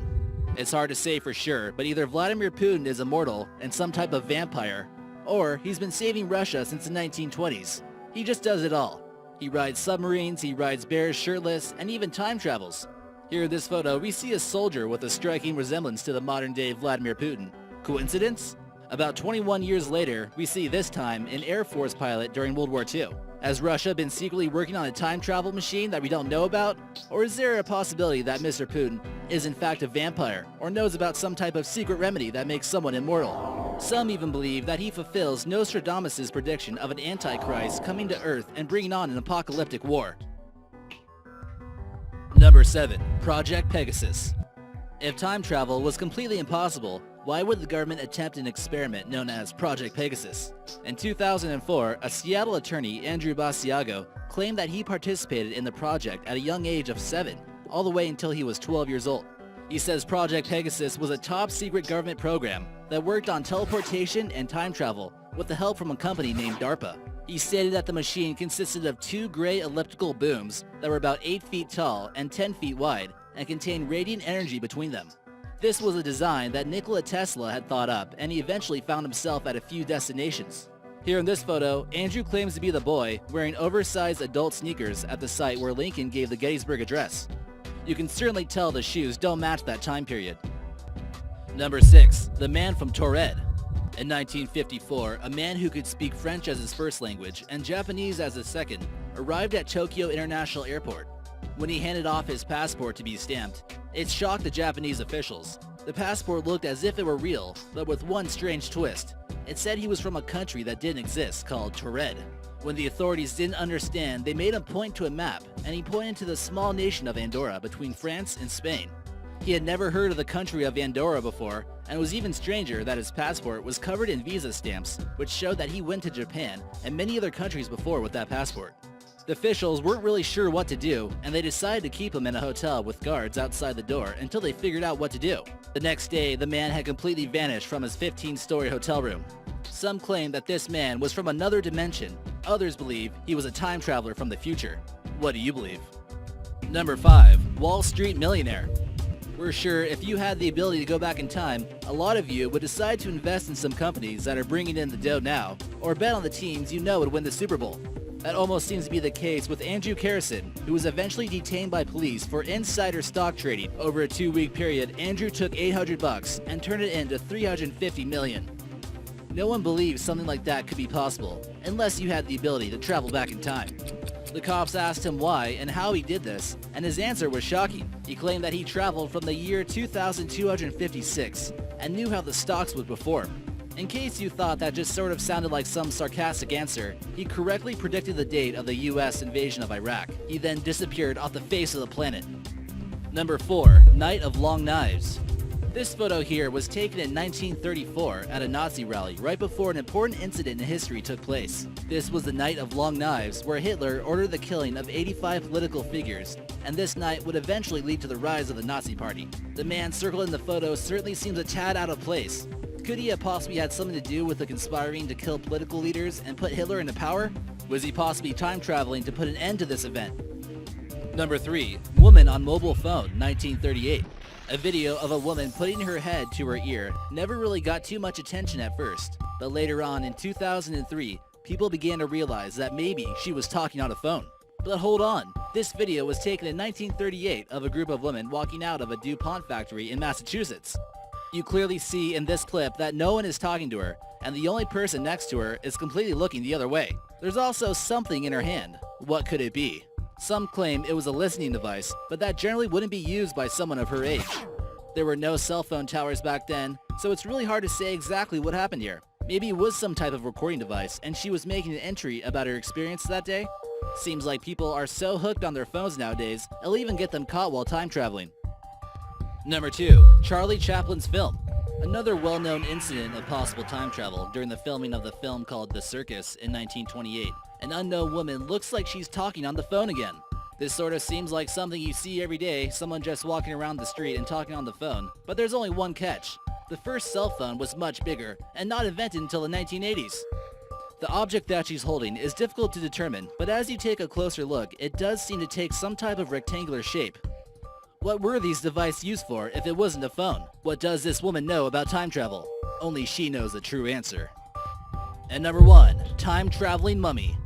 It's hard to say for sure, but either Vladimir Putin is immortal and some type of vampire, or he's been saving Russia since the 1920s. He just does it all. He rides submarines, he rides bears shirtless, and even time travels. Here in this photo, we see a soldier with a striking resemblance to the modern-day Vladimir Putin. Coincidence? About 21 years later, we see this time an Air Force pilot during World War II. Has Russia been secretly working on a time travel machine that we don't know about? Or is there a possibility that Mr. Putin is in fact a vampire, or knows about some type of secret remedy that makes someone immortal? Some even believe that he fulfills Nostradamus' prediction of an Antichrist coming to Earth and bringing on an apocalyptic war. Number 7. Project Pegasus. If time travel was completely impossible, why would the government attempt an experiment known as Project Pegasus? In 2004, a Seattle attorney, Andrew Basiago, claimed that he participated in the project at a young age of 7, all the way until he was 12 years old. He says Project Pegasus was a top-secret government program that worked on teleportation and time travel with the help from a company named DARPA. He stated that the machine consisted of 2 gray elliptical booms that were about 8 feet tall and 10 feet wide and contained radiant energy between them. This was a design that Nikola Tesla had thought up, and he eventually found himself at a few destinations. Here in this photo, Andrew claims to be the boy wearing oversized adult sneakers at the site where Lincoln gave the Gettysburg Address. You can certainly tell the shoes don't match that time period. Number 6. The man from Taured. In 1954, a man who could speak French as his first language and Japanese as his second arrived at Tokyo International Airport. When he handed off his passport to be stamped, it shocked the Japanese officials. The passport looked as if it were real, but with one strange twist. It said he was from a country that didn't exist called Taured. When the authorities didn't understand, they made him point to a map, and he pointed to the small nation of Andorra between France and Spain. He had never heard of the country of Andorra before, and it was even stranger that his passport was covered in visa stamps, which showed that he went to Japan and many other countries before with that passport. The officials weren't really sure what to do, and they decided to keep him in a hotel with guards outside the door until they figured out what to do. The next day, the man had completely vanished from his 15-story hotel room. Some claim that this man was from another dimension. Others believe he was a time traveler from the future. What do you believe? Number 5. Wall Street Millionaire. We're sure if you had the ability to go back in time, a lot of you would decide to invest in some companies that are bringing in the dough now, or bet on the teams you know would win the Super Bowl. That almost seems to be the case with Andrew Carrison, who was eventually detained by police for insider stock trading. Over a 2-week period, Andrew took $800 and turned it into $350 million. No one believes something like that could be possible, unless you had the ability to travel back in time. The cops asked him why and how he did this, and his answer was shocking. He claimed that he traveled from the year 2256 and knew how the stocks would perform. In case you thought that just sort of sounded like some sarcastic answer, he correctly predicted the date of the US invasion of Iraq. He then disappeared off the face of the planet. Number 4. Night of Long Knives. This photo here was taken in 1934 at a Nazi rally right before an important incident in history took place. This was the Night of Long Knives, where Hitler ordered the killing of 85 political figures, and this night would eventually lead to the rise of the Nazi Party. The man circled in the photo certainly seems a tad out of place. Could he have possibly had something to do with the conspiring to kill political leaders and put Hitler into power? Was he possibly time traveling to put an end to this event? Number 3. Woman on mobile phone, 1938. A video of a woman putting her head to her ear never really got too much attention at first, but later on in 2003, people began to realize that maybe she was talking on a phone. But hold on, this video was taken in 1938 of a group of women walking out of a DuPont factory in Massachusetts. You clearly see in this clip that no one is talking to her, and the only person next to her is completely looking the other way. There's also something in her hand. What could it be? Some claim it was a listening device, but that generally wouldn't be used by someone of her age. There were no cell phone towers back then, so it's really hard to say exactly what happened here. Maybe it was some type of recording device, and she was making an entry about her experience that day. Seems like people are so hooked on their phones nowadays, it'll even get them caught while time traveling. Number 2. Charlie Chaplin's film. Another well-known incident of possible time travel during the filming of the film called The Circus in 1928. An unknown woman looks like she's talking on the phone again. This sort of seems like something you see every day, someone just walking around the street and talking on the phone. But there's only one catch. The first cell phone was much bigger and not invented until the 1980s. The object that she's holding is difficult to determine, but as you take a closer look, it does seem to take some type of rectangular shape. What were these devices used for if it wasn't a phone? What does this woman know about time travel? Only she knows the true answer. And number 1, time-traveling mummy.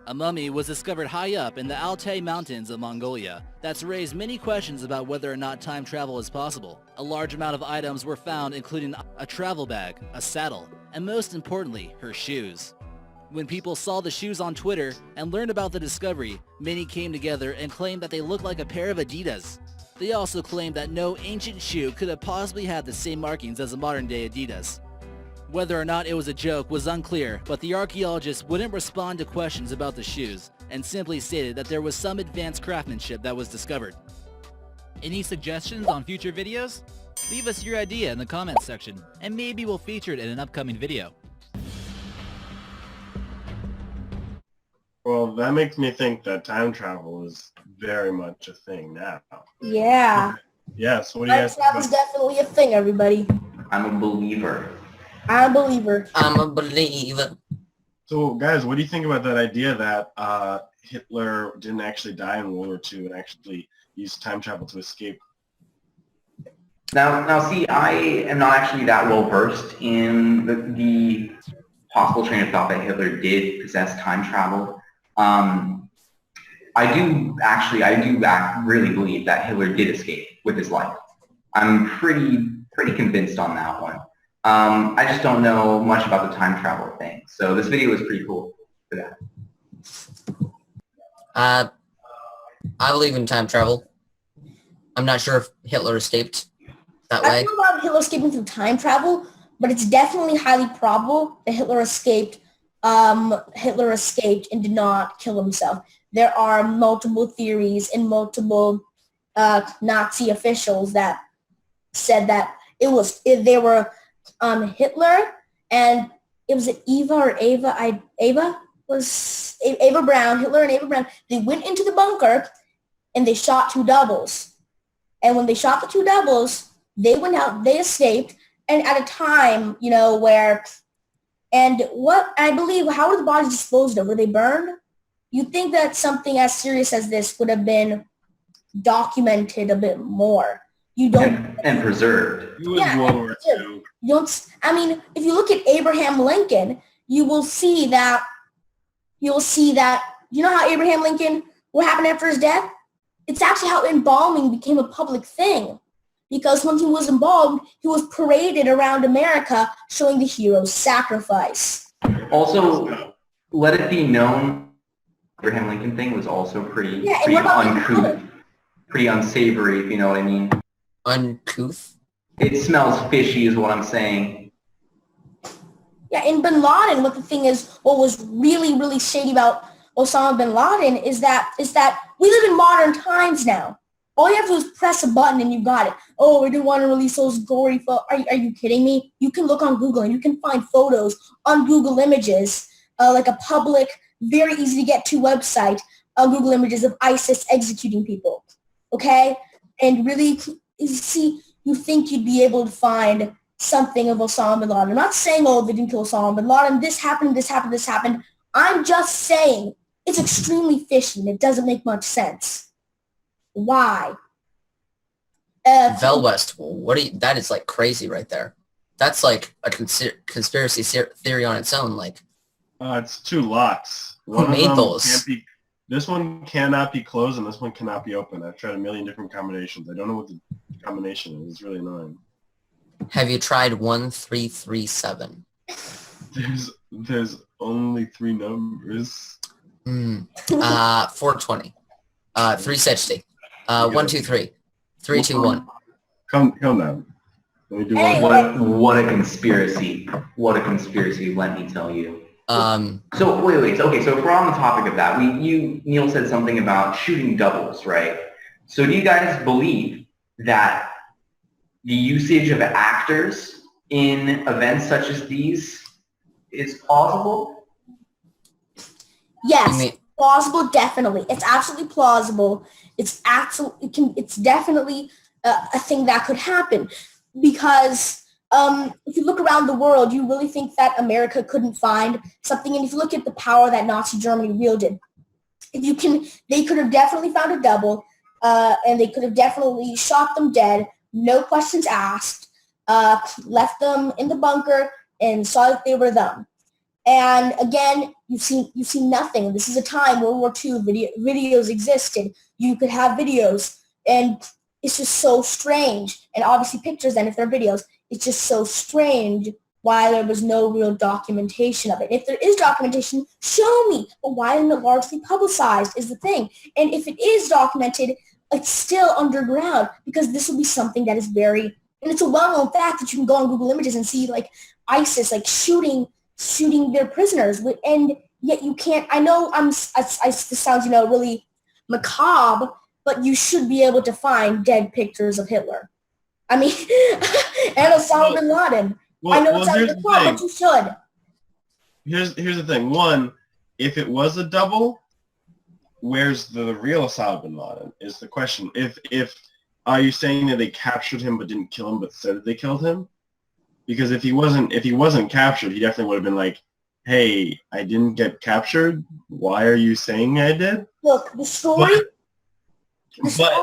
A mummy was discovered high up in the Altai Mountains of Mongolia. That's raised many questions about whether or not time travel is possible. A large amount of items were found, including a travel bag, a saddle, and most importantly, her shoes. When people saw the shoes on Twitter and learned about the discovery, many came together and claimed that they looked like a pair of Adidas. They also claimed that no ancient shoe could have possibly had the same markings as a modern-day Adidas. Whether or not it was a joke was unclear, but the archaeologists wouldn't respond to questions about the shoes and simply stated that there was some advanced craftsmanship that was discovered. Any suggestions on future videos? Leave us your idea in the comments section, and maybe we'll feature it in an upcoming video. Well, that makes me think that time travel is very much a thing now. Yeah. Yeah, so what do you Time guys travel is think? definitely a thing, everybody. I'm a believer. I'm a believer. I'm a believer. So, guys, what do you think about that idea that Hitler didn't actually die in World War II and actually used time travel to escape? Now, see, I am not actually that well versed in the possible train of thought that Hitler did possess time travel. I do really believe that Hitler did escape with his life. I'm pretty convinced on that one. I just don't know much about the time travel thing. So this video was pretty cool for that. I believe in time travel. I'm not sure if Hitler escaped that I way. don't know about Hitler escaping through time travel, but it's definitely highly probable that Hitler escaped and did not kill himself. There are multiple theories and multiple Nazi officials that said that they were Hitler and it was Ava Brown. Hitler and Ava Brown. They went into the bunker and they shot two doubles. And when they shot the two doubles, they went out. They escaped, and at a time, where. And what I believe, how were the bodies disposed of? Were they burned? You'd think that something as serious as this would have been documented a bit more. You don't And preserved. It was World War II. If you look at Abraham Lincoln, you will see that, you know how Abraham Lincoln, what happened after his death? It's actually how embalming became a public thing. Because when he was embalmed, he was paraded around America showing the hero's sacrifice. Also, let it be known, Abraham Lincoln thing was also pretty uncouth, pretty unsavory, if you know what I mean. Uncouth? It smells fishy is what I'm saying. Yeah, in Bin Laden, what was really, really shady about Osama bin Laden is that we live in modern times now. All you have to do is press a button and you got it. Oh, we didn't want to release those gory photos. Are you kidding me? You can look on Google and you can find photos on Google Images, like a public, very easy to get to website, Google Images of ISIS executing people. Okay? And really, you think you'd be able to find something of Osama bin Laden. I'm not saying, they didn't kill Osama bin Laden. This happened, this happened, this happened. I'm just saying it's extremely fishy and it doesn't make much sense. Why? Velwest, that is like crazy right there. That's like a conspiracy theory on its own. Like, It's two locks. Who made those? This one cannot be closed and this one cannot be open. I've tried a million different combinations. I don't know what the combination is. It's really annoying. Have you tried 1337? There's only three numbers. 420. 360. 123. 321. Come down. Let me do one. What a conspiracy. What a conspiracy, let me tell you. So wait. Okay, so if we're on the topic of that, Neil said something about shooting doubles, right? So do you guys believe that the usage of actors in events such as these is plausible? Yes, plausible, definitely. It's absolutely plausible. It's definitely a thing that could happen because if you look around the world, you really think that America couldn't find something? And if you look at the power that Nazi Germany wielded, they could have definitely found a double, and they could have definitely shot them dead, no questions asked, left them in the bunker, and saw that they were them. And again, you've seen nothing. This is a time World War II videos existed. You could have videos, and it's just so strange. And obviously pictures, and if they're videos, it's just so strange why there was no real documentation of it. If there is documentation, show me. But why isn't it largely publicized is the thing. And if it is documented, it's still underground, because this will be something that is very, and it's a well-known fact that you can go on Google Images and see like ISIS like shooting their prisoners, and yet you can't. I know this sounds really macabre, but you should be able to find dead pictures of Hitler. I mean, and Osama bin Laden. I know it sounds macabre, but you should. Here's the thing. One, if it was a double, where's the real Osama bin Laden is the question. If are you saying that they captured him but didn't kill him, but said that they killed him? Because if he wasn't captured, he definitely would have been like, "Hey, I didn't get captured. Why are you saying I did?" Look, the story. But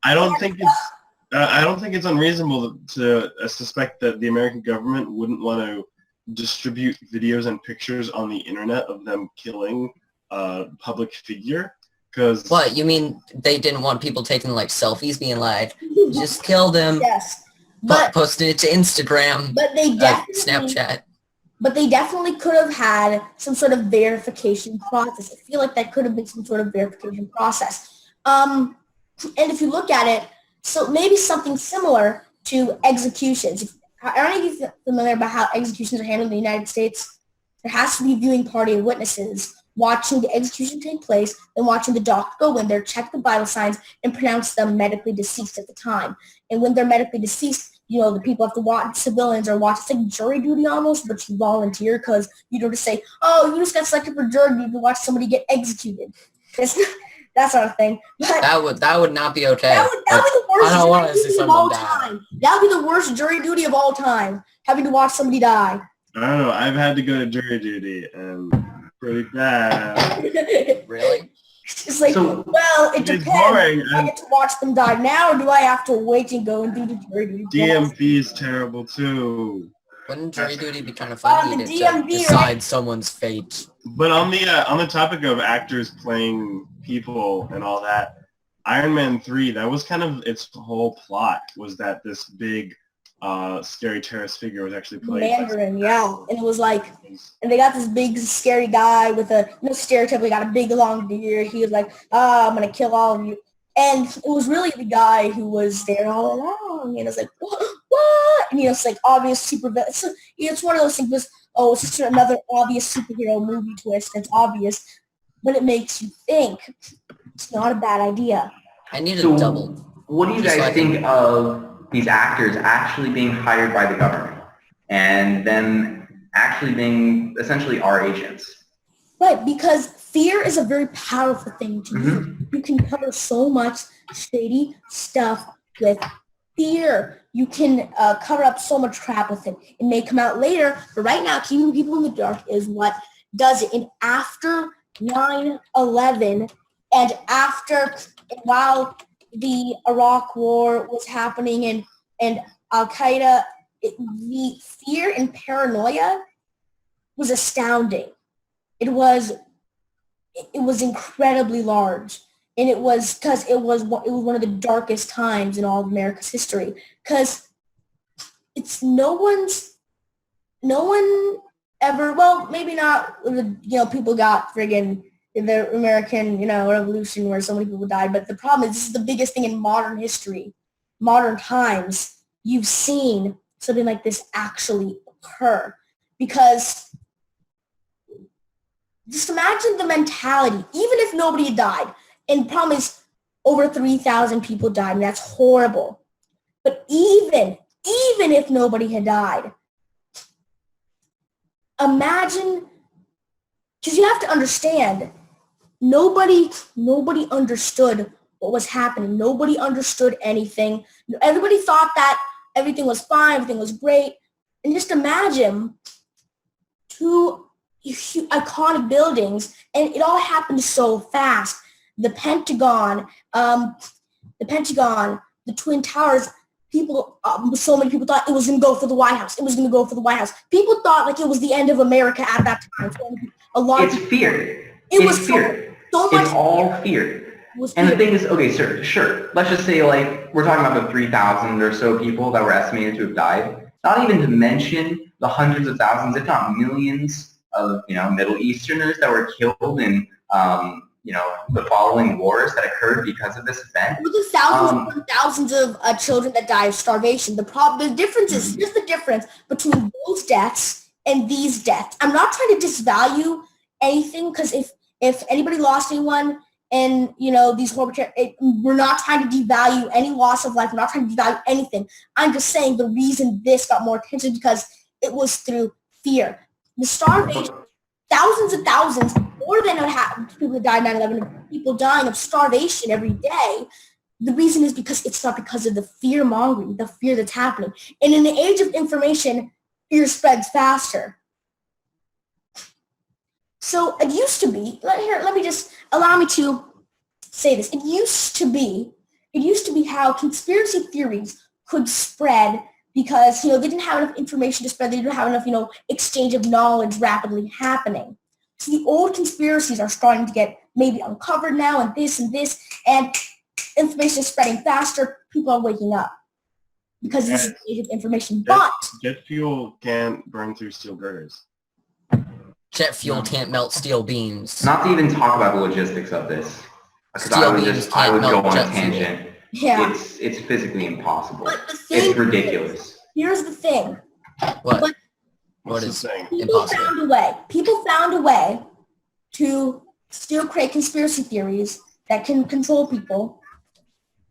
I don't think it's unreasonable to suspect that the American government wouldn't want to distribute videos and pictures on the internet of them killing a public figure. Because What, you mean they didn't want people taking like selfies being like, just killed him, Yes, but posting it to Instagram, but they definitely Snapchat. But they definitely could have had some sort of verification process. I feel like that could have been some sort of verification process. And if you look at it, so maybe something similar to executions. I don't know if you're familiar about how executions are handled in the United States. There has to be a viewing party of witnesses watching the execution take place and watching the doctor go in there, check the vital signs, and pronounce them medically deceased at the time. And when they're medically deceased, the people have to watch, civilians are watching. It's like jury duty almost, but you volunteer because you don't just say, oh, you just got selected for jury duty to watch somebody get executed. That sort of thing. But that would not be okay. That would be the worst I don't want to jury see duty of all someone die. time. That would be the worst jury duty of all time, having to watch somebody die. I don't know. I've had to go to jury duty, and pretty bad. Really? It's like, So- well, it It's depends. boring, Do I get to watch them die now, or do I have to wait and go and do the jury duty? DMV is terrible too. Wouldn't jury duty be kind of funny the to DMV, decide right? someone's fate? But on the topic of actors playing people and all that, Iron Man 3, that was kind of its whole plot, was that this big scary terrorist figure was actually played Mandarin, yeah. And it was like, and they got this big scary guy with a, stereotypically got a big long beard. He was like, I'm going to kill all of you. And it was really the guy who was there all along. And it's like, what? And, it's like obvious super, it's one of those things, it's just another obvious superhero movie twist. It's obvious, but it makes you think. It's not a bad idea. I need a So double. what do you Just guys like- think of these actors actually being hired by the government and them actually being essentially our agents? Right, because fear is a very powerful thing to do. You can cover so much shady stuff with fear. You can cover up so much crap with it. It may come out later, but right now, keeping people in the dark is what does it. And after 9/11, and while the Iraq War was happening and Al-Qaeda, the fear and paranoia was astounding. It was incredibly large, and it was because it was one of the darkest times in all of America's history. Because it's no one ever. Well, maybe not. People got friggin' the American Revolution where so many people died, but the problem is this is the biggest thing in modern history, modern times. You've seen something like this actually occur because. Just imagine the mentality, even if nobody had died, and the problem is over 3,000 people died, and that's horrible. But even if nobody had died, imagine, because you have to understand, nobody understood what was happening. Nobody understood anything. Everybody thought that everything was fine, everything was great, And just imagine two iconic buildings, and it all happened so fast. The Pentagon, the Twin Towers. So many people thought it was going to go for the White House. It was going to go for the White House. People thought like it was the end of America at that time. So it's fear. It's fear. So much. It's all fear. And the thing is, okay, sure. Let's just say like we're talking about the 3,000 or so people that were estimated to have died. Not even to mention the hundreds of thousands, if not millions, of Middle Easterners that were killed in the following wars that occurred because of this event. It was thousands of children that died of starvation. The difference is, here's the difference between those deaths and these deaths. I'm not trying to disvalue anything, because if anybody lost anyone in these horrible, we're not trying to devalue any loss of life. We're not trying to devalue anything. I'm just saying the reason this got more attention because it was through fear. The starvation, thousands and thousands, more than people that died 9/11, people dying of starvation every day. The reason is because it's not because of the fear mongering, the fear that's happening. And in the age of information, fear spreads faster. So it used to be, let me just allow me to say this. It used to be how conspiracy theories could spread because, they didn't have enough information to spread. They didn't have enough, exchange of knowledge rapidly happening. So the old conspiracies are starting to get maybe uncovered now, and this, and information is spreading faster. People are waking up because this is the age of information. But jet fuel can't burn through steel girders. Jet fuel can't melt steel beams. Not to even talk about the logistics of this, because I would go on a tangent. Yeah. It's physically impossible. It's ridiculous. Here's the thing. What? What is impossible? People found a way to still create conspiracy theories that can control people,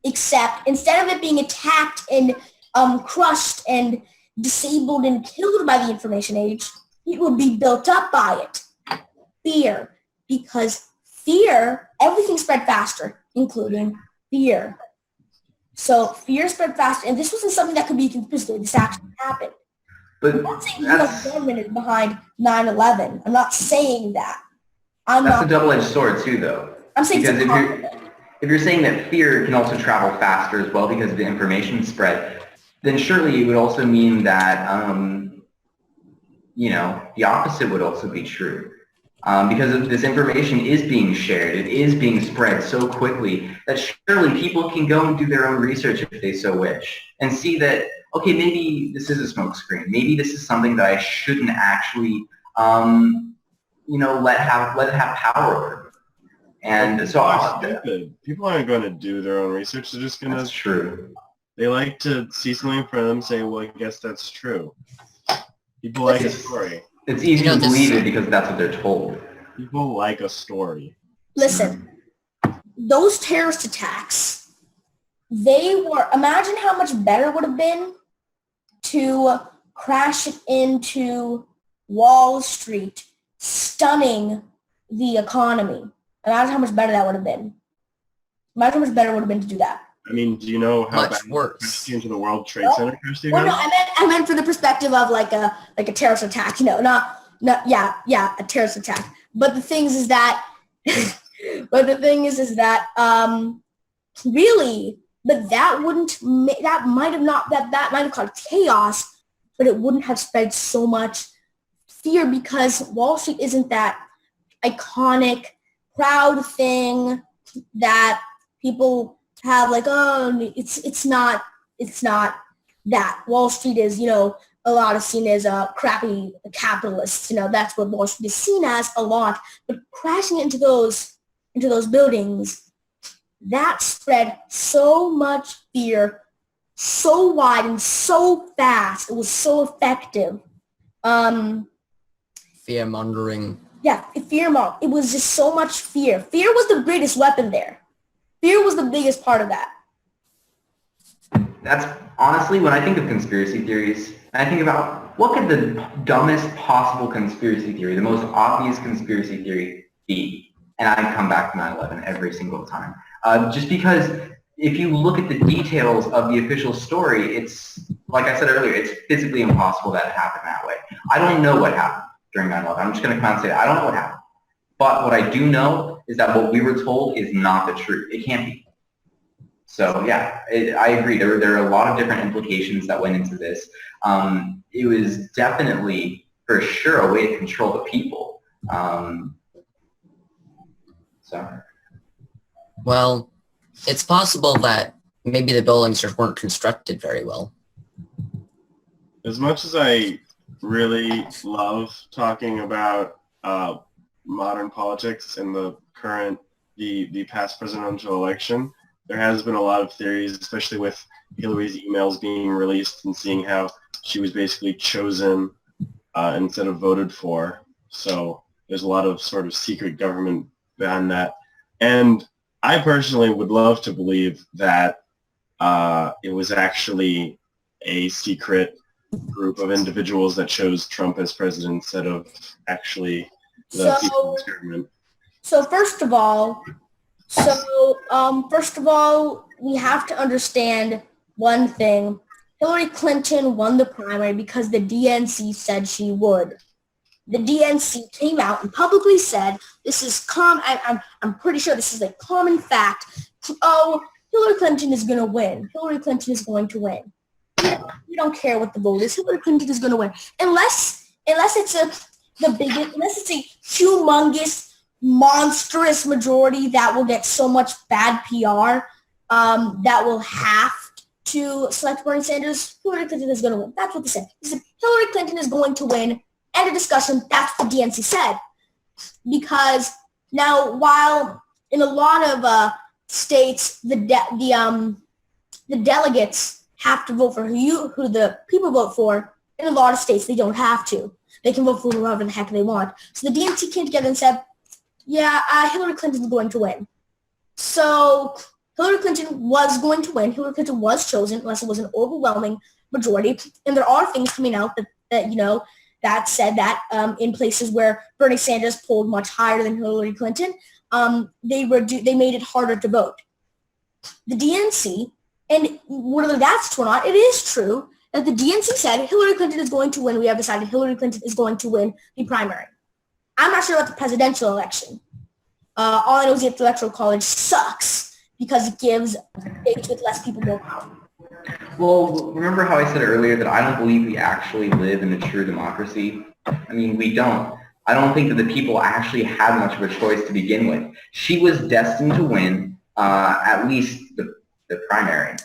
except instead of it being attacked and crushed and disabled and killed by the information age, it would be built up by it. Fear. Because fear, everything spread faster, including fear. So fear spread faster, and this wasn't something that could be a conspiracy theory. This actually happened. But I'm not saying the U.S. government is behind 9/11. I'm not saying that. That's a double-edged sword too, though. I'm saying because if you're saying that fear can also travel faster as well because of the information spread, then surely it would also mean that the opposite would also be true. Because this information is being shared, it is being spread so quickly that surely people can go and do their own research if they so wish and see that, okay, maybe this is a smokescreen. Maybe this is something that I shouldn't actually, let it have power over. And so stupid. People aren't going to do their own research. They're just going to. That's true. They like to see something in front of them, say, well, I guess that's true. People like a story. It's easy to believe it because that's what they're told. People like a story. Listen, those terrorist attacks, imagine how much better it would have been to crash it into Wall Street, stunning the economy. Imagine how much better that would have been. Imagine how much better it would have been to do that. I mean, do you know how much worse into the World Trade Center crashed? Well, no, I meant from the perspective of like a terrorist attack. A terrorist attack. But the thing is that, really, but that might have caused chaos, but it wouldn't have spread so much fear because Wall Street isn't that iconic, proud thing that people have like, oh, it's not that. Wall Street is, a lot of seen as crappy capitalists. That's what Wall Street is seen as a lot. But crashing into those buildings, that spread so much fear, so wide and so fast. It was so effective. Fear mongering. Yeah, it was just so much fear. Fear was the greatest weapon there. Fear was the biggest part of that. That's honestly, when I think of conspiracy theories, I think about what could the dumbest possible conspiracy theory, the most obvious conspiracy theory be? And I come back to 9/11 every single time. Just because if you look at the details of the official story, it's like I said earlier, it's physically impossible that it happened that way. I don't know what happened during 9/11. I'm just going to come out and say that. I don't know what happened. But what I do know is that what we were told is not the truth. It can't be. So yeah, I agree. There are a lot of different implications that went into this. It was definitely, for sure, a way to control the people. Well, it's possible that maybe the buildings just weren't constructed very well. As much as I really love talking about modern politics and the past presidential election, there has been a lot of theories, especially with Hillary's emails being released and seeing how she was basically chosen instead of voted for. So there's a lot of sort of secret government behind that. And I personally would love to believe that it was actually a secret group of individuals that chose Trump as president instead of actually the people in this government. So first of all, we have to understand one thing. Hillary Clinton won the primary because the DNC said she would. The DNC came out and publicly said, this is I'm pretty sure this is a common fact. Oh, Hillary Clinton is going to win. Hillary Clinton is going to win. We don't care what the vote is. Hillary Clinton is going to win. Unless it's a humongous, monstrous majority that will get so much bad PR that will have to select Bernie Sanders, Hillary Clinton is going to win. That's what they said. They said Hillary Clinton is going to win. End of discussion. That's what the DNC said. Because now, while in a lot of states, the delegates have to vote for who the people vote for, in a lot of states they don't have to. They can vote for whoever the heck they want. So the DNC came together and said, yeah, Hillary Clinton is going to win. So Hillary Clinton was going to win. Hillary Clinton was chosen unless it was an overwhelming majority. And there are things coming out that said that in places where Bernie Sanders polled much higher than Hillary Clinton, they made it harder to vote. The DNC, and whether that's true or not, it is true that the DNC said Hillary Clinton is going to win. We have decided Hillary Clinton is going to win the primary. I'm not sure about the presidential election. All I know is the Electoral College sucks because it gives states with less people more power. Well, remember how I said earlier that I don't believe we actually live in a true democracy? I mean, we don't. I don't think that the people actually had much of a choice to begin with. She was destined to win at least the primary.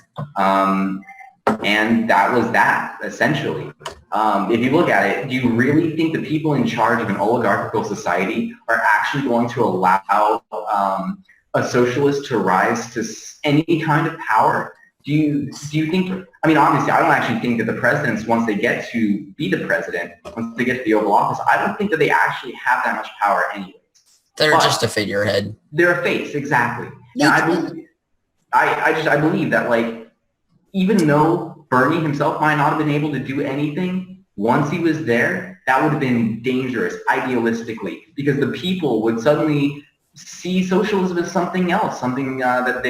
And that was that, essentially. If you look at it, do you really think the people in charge of an oligarchical society are actually going to allow a socialist to rise to any kind of power? Do you think, I mean, obviously, I don't actually think that the presidents, once they get to be the president, once they get to the Oval Office, I don't think that they actually have that much power anyways. They're just a figurehead. They're a face, exactly. And I believe that, like, even though Bernie himself might not have been able to do anything, once he was there, that would have been dangerous, idealistically, because the people would suddenly see socialism as something else, something that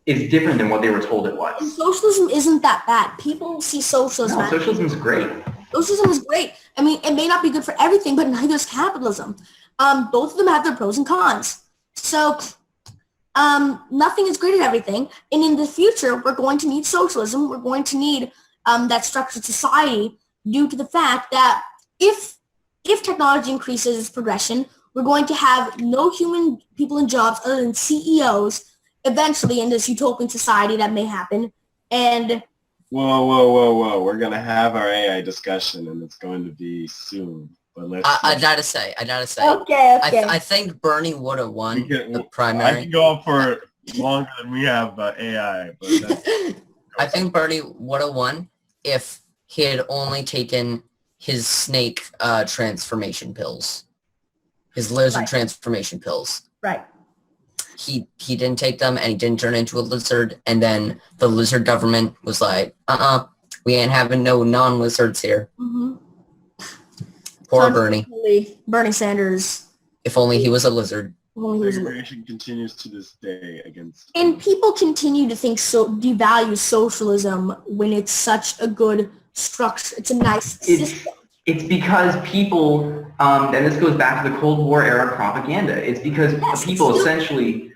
is different than what they were told it was. And socialism isn't that bad. People see socialism. No, socialism is great. Socialism is great. I mean, it may not be good for everything, but neither is capitalism. Both of them have their pros and cons. So nothing is great at everything. And in the future, we're going to need socialism. We're going to need that structured society due to the fact that if technology increases its progression, we're going to have no human people in jobs other than CEOs eventually in this utopian society that may happen. And whoa. We're going to have our AI discussion, and it's going to be soon. But I gotta say. Okay. I think Bernie would have won the primary. I can go on for longer than we have AI. But I think Bernie would have won if he had only taken his snake transformation pills, his lizard transformation pills. Right. He didn't take them, and he didn't turn into a lizard, and then the lizard government was like, we ain't having no non-lizards here. Mm-hmm. Poor Bernie. Bernie Sanders. If only he was a lizard. only who's a Segregation continues to this day against. And people continue to devalue socialism when it's such a good structure. It's a nice system. It's because people, and this goes back to the Cold War era propaganda. It's because people essentially,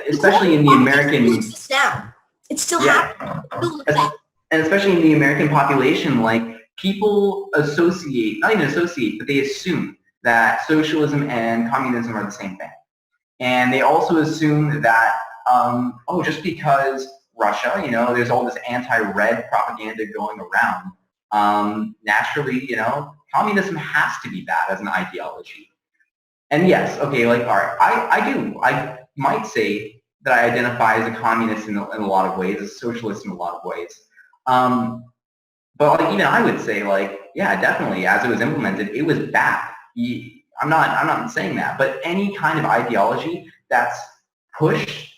especially in the American. Now, it's still happening. And especially in the American population, like people associate, not even associate, but they assume that socialism and communism are the same thing. And they also assume that, just because Russia, there's all this anti-red propaganda going around, naturally, communism has to be bad as an ideology. And yes, okay, like, all right, I might say that I identify as a communist in a lot of ways, a socialist in a lot of ways. But like, even I would say, like, yeah, definitely, as it was implemented, it was bad. I'm not saying that, but any kind of ideology that's pushed,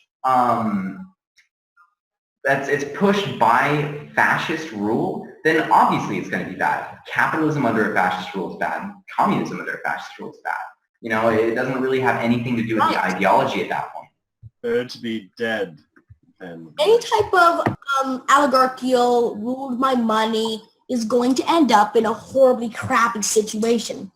it's pushed by fascist rule, then obviously it's going to be bad. Capitalism under a fascist rule is bad. Communism under a fascist rule is bad. It doesn't really have anything to do with the ideology at that point. Better to be dead than... Any type of oligarchical rule by money is going to end up in a horribly crappy situation.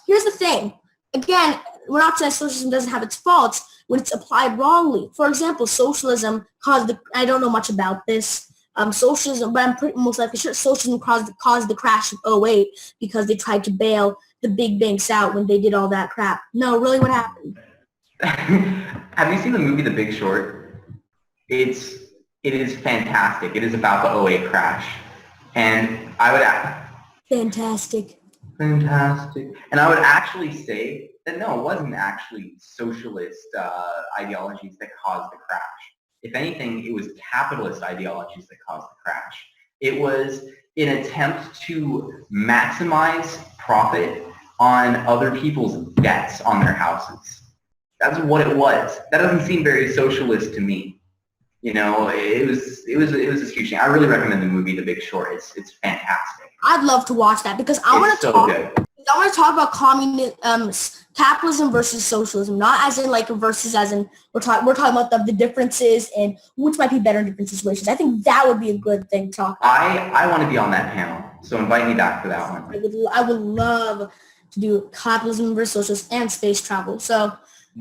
Here's the thing. Again, we're not saying socialism doesn't have its faults when it's applied wrongly. For example, socialism caused I don't know much about this, socialism, but I'm pretty most likely sure socialism caused the crash of '08 because they tried to bail the big banks out when they did all that crap. No, really, what happened? Have you seen the movie The Big Short? It is fantastic. It is about the '08 crash. And I would... Fantastic. And I would actually say that no, it wasn't actually socialist ideologies that caused the crash. If anything, it was capitalist ideologies that caused the crash. It was an attempt to maximize profit on other people's debts on their houses. That's what it was. That doesn't seem very socialist to me. It was this huge thing. I really recommend the movie The Big Short. It's fantastic. I'd love to watch that because I want to talk about capitalism versus socialism, not as in like versus as in we're talking about the differences and which might be better in different situations. I think that would be a good thing to talk about. I want to be on that panel, so invite me back for that one. I would love to do capitalism versus socialism and space travel. So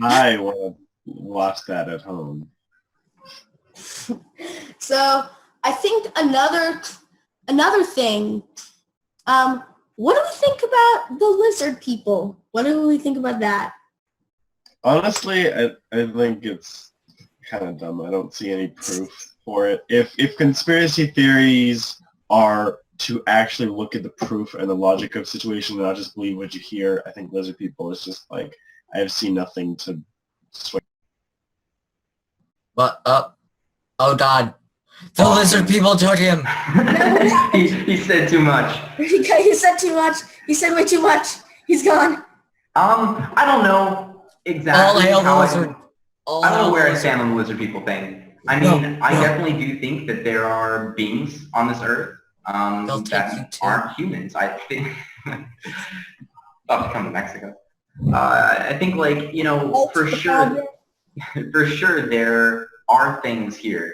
I want to watch that at home. So I think another thing, what do we think about the lizard people? What do we think about that? Honestly, I think it's kind of dumb. I don't see any proof for it. If conspiracy theories are to actually look at the proof and the logic of situation and not just believe what you hear, I think lizard people is just like, I have seen nothing to sway. What up? Oh God, the lizard people took him. he said too much. He said too much. He said way too much. He's gone. I don't know exactly All hail how the lizard. I don't know where I stand on the lizard people thing. I mean, I definitely do think that there are beings on this earth that aren't humans. I think. About to come to Mexico. I think, like, for sure there are things here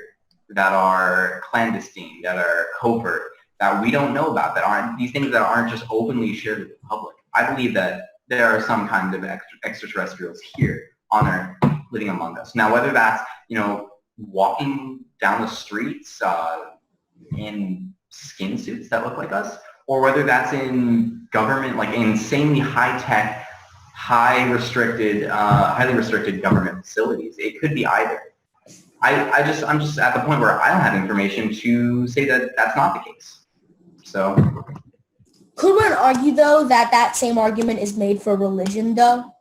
that are clandestine, that are covert, that we don't know about, that aren't these things that aren't just openly shared with the public. I believe that there are some kind of extraterrestrials here on Earth living among us. Now, whether that's, walking down the streets in skin suits that look like us, or whether that's in government, like insanely high-tech, highly restricted government facilities. It could be either. I'm just at the point where I don't have information to say that that's not the case. So, could one argue though that same argument is made for religion though?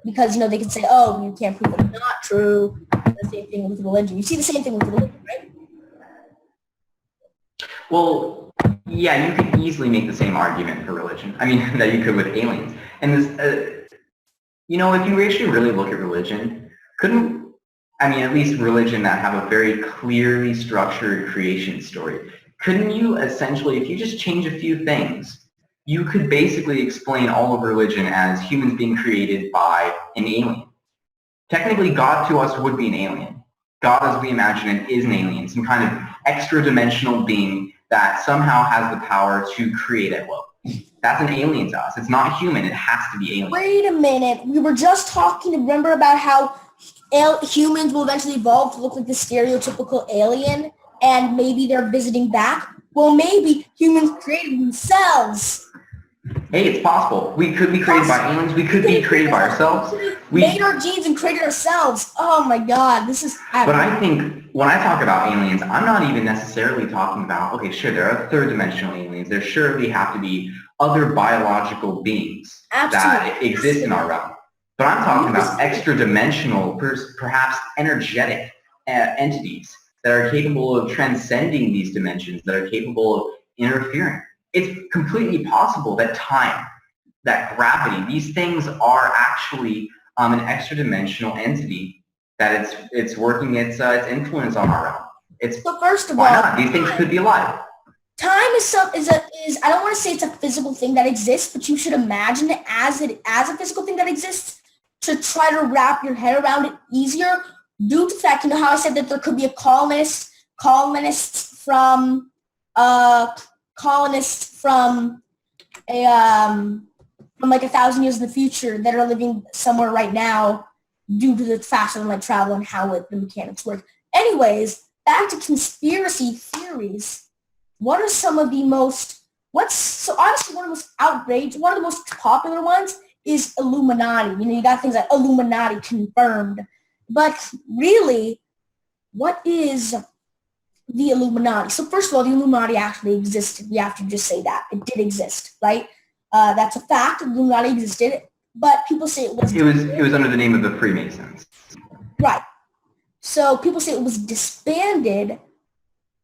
Because they can say, oh, you can't prove it's not true. The same thing with religion. You see the same thing with religion, right? Well, yeah, you could easily make the same argument for religion. I mean, that you could with aliens. And this, if you actually really look at religion, at least religion that have a very clearly structured creation story, couldn't you essentially, if you just change a few things, you could basically explain all of religion as humans being created by an alien. Technically, God to us would be an alien. God, as we imagine it, is an alien, some kind of extra-dimensional being that somehow has the power to create at will. That's an alien to us. It's not human. It has to be alien. Wait a minute. We were just talking, remember, about how humans will eventually evolve to look like the stereotypical alien, and maybe they're visiting back? Well, maybe humans created themselves. Hey, it's possible. We could be created by aliens. We could be created by ourselves. We made our genes and created ourselves. Oh my God, this is... But I think when I talk about aliens, I'm not even necessarily talking about, okay, sure, there are third-dimensional aliens. There surely have to be other biological beings that exist in our realm. But I'm talking about extra-dimensional, perhaps energetic entities that are capable of transcending these dimensions, that are capable of interfering. It's completely possible that time, that gravity, these things are actually an extra-dimensional entity that it's working its influence on our realm. So first of why all, not? These things could be alive. Time is I don't want to say it's a physical thing that exists, but you should imagine it as a physical thing that exists to try to wrap your head around it easier. Due to the fact, you know how I said that there could be a colonists from like 1,000 years in the future that are living somewhere right now due to the faster than light travel and how the mechanics work. Anyways, back to conspiracy theories. What are some of the most, so obviously one of the most outrageous, one of the most popular ones is Illuminati. You know, you got things like Illuminati confirmed. But really, what is the Illuminati? So first of all, the Illuminati actually existed. We have to just say that. It did exist, right? That's a fact. The Illuminati existed, but people say it was... It was under the name of the Freemasons. Right. So people say it was disbanded,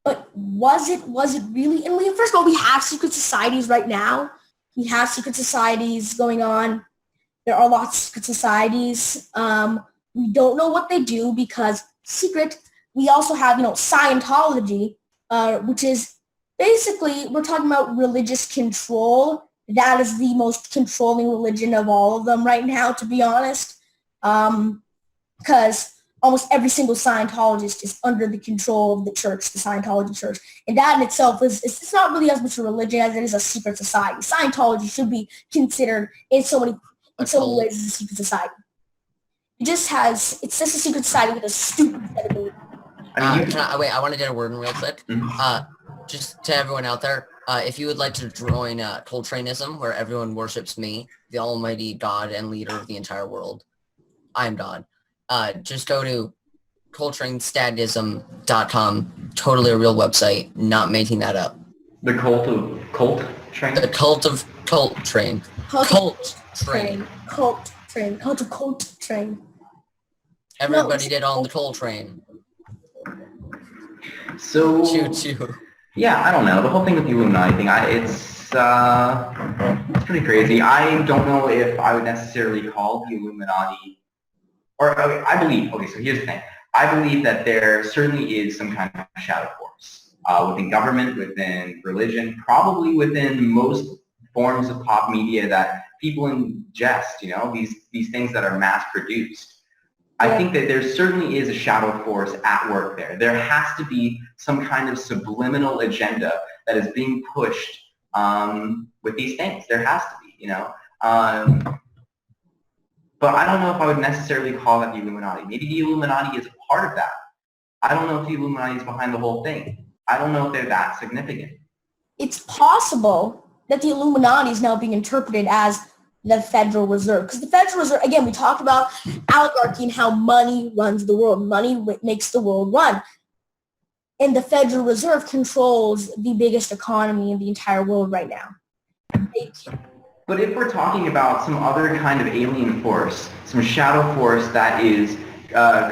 but was it really? And first of all, we have secret societies right now. We have secret societies going on. There are lots of secret societies. We don't know what they do because secret. We also have, Scientology, which is basically, we're talking about religious control. That is the most controlling religion of all of them right now, to be honest, because almost every single Scientologist is under the control of the church, the Scientology church. And that in itself it's not really as much a religion as it is a secret society. Scientology should be considered in so many ways as a secret society. It's just a secret society with a stupid set of beliefs. I want to get a word in real quick. Mm-hmm. Just to everyone out there, if you would like to join Coltraneism, where everyone worships me, the almighty God and leader of the entire world, I am God. Just go to coltranestatism.com. Totally a real website, not making that up. The cult of Coltrane? The cult of Coltrane. Coltrane. Cult of Coltrane. Everybody get on the Coltrane. So, Choo-choo. Yeah, I don't know. The whole thing with the Illuminati thing, it's pretty crazy. I don't know if I would necessarily call the Illuminati, or I believe, so here's the thing. I believe that there certainly is some kind of shadow force within government, within religion, probably within most forms of pop media that people ingest, these things that are mass-produced. I think that there certainly is a shadow force at work there. There has to be some kind of subliminal agenda that is being pushed with these things. There has to be, But I don't know if I would necessarily call that the Illuminati. Maybe the Illuminati is a part of that. I don't know if the Illuminati is behind the whole thing. I don't know if they're that significant. It's possible that the Illuminati is now being interpreted as the Federal Reserve. Because the Federal Reserve, again, we talked about oligarchy and how money runs the world. Money makes the world run. And the Federal Reserve controls the biggest economy in the entire world right now. But if we're talking about some other kind of alien force, some shadow force that is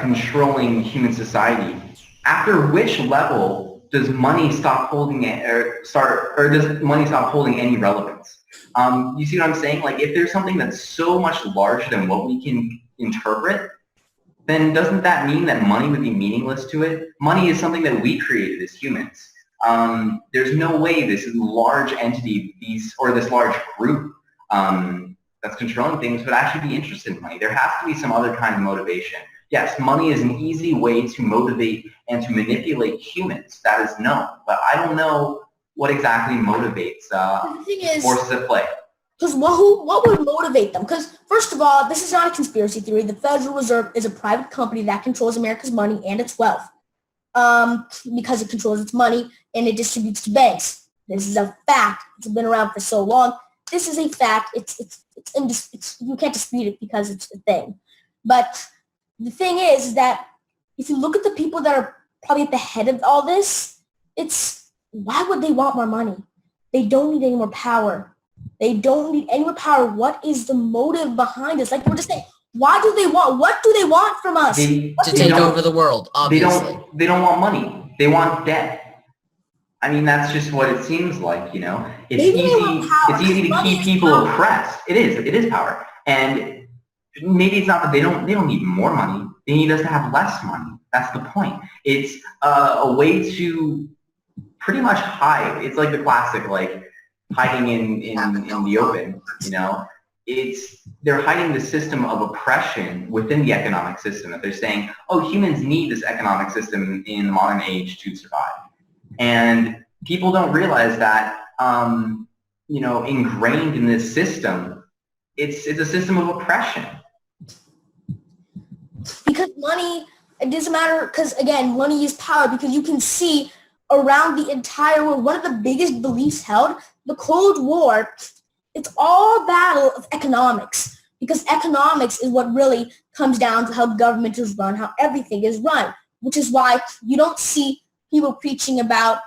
controlling human society, after which level does money stop holding does money stop holding any relevance? You see what I'm saying? Like, if there's something that's so much larger than what we can interpret, then doesn't that mean that money would be meaningless to it? Money is something that we created as humans. There's no way this large entity, this large group that's controlling things would actually be interested in money. There has to be some other kind of motivation. Yes, money is an easy way to motivate and to manipulate humans. That is known. But I don't know what exactly motivates The thing is, forces at play. because what would motivate them? Because first of all, this is not a conspiracy theory. The Federal Reserve is a private company that controls America's money and its wealth, because it controls its money and it distributes to banks. This is a fact. It's been around for so long. This is a fact. It's you can't dispute it because it's a thing. But the thing is that if you look at the people that are probably at the head of all this, it's why would they want more money? They don't need any more power. They don't need any more power. What is the motive behind this? Like we're just saying, what do they want from us? To take over the world, obviously. They don't want money. They want debt. I mean, that's just what it seems like, you know. It's easy to keep people oppressed. It is power. And maybe it's not that they don't need more money. They need us to have less money. That's the point. It's a way to pretty much hide. It's like the classic, like, hiding in the open, you know. They're hiding the system of oppression within the economic system. That they're saying, oh, humans need this economic system in the modern age to survive. And people don't realize that, you know, ingrained in this system, it's a system of oppression. Because money, it doesn't matter, because again, money is power, because you can see around the entire world, one of the biggest beliefs held, the Cold War, it's all a battle of economics, because economics is what really comes down to how government is run, how everything is run, which is why you don't see people preaching about,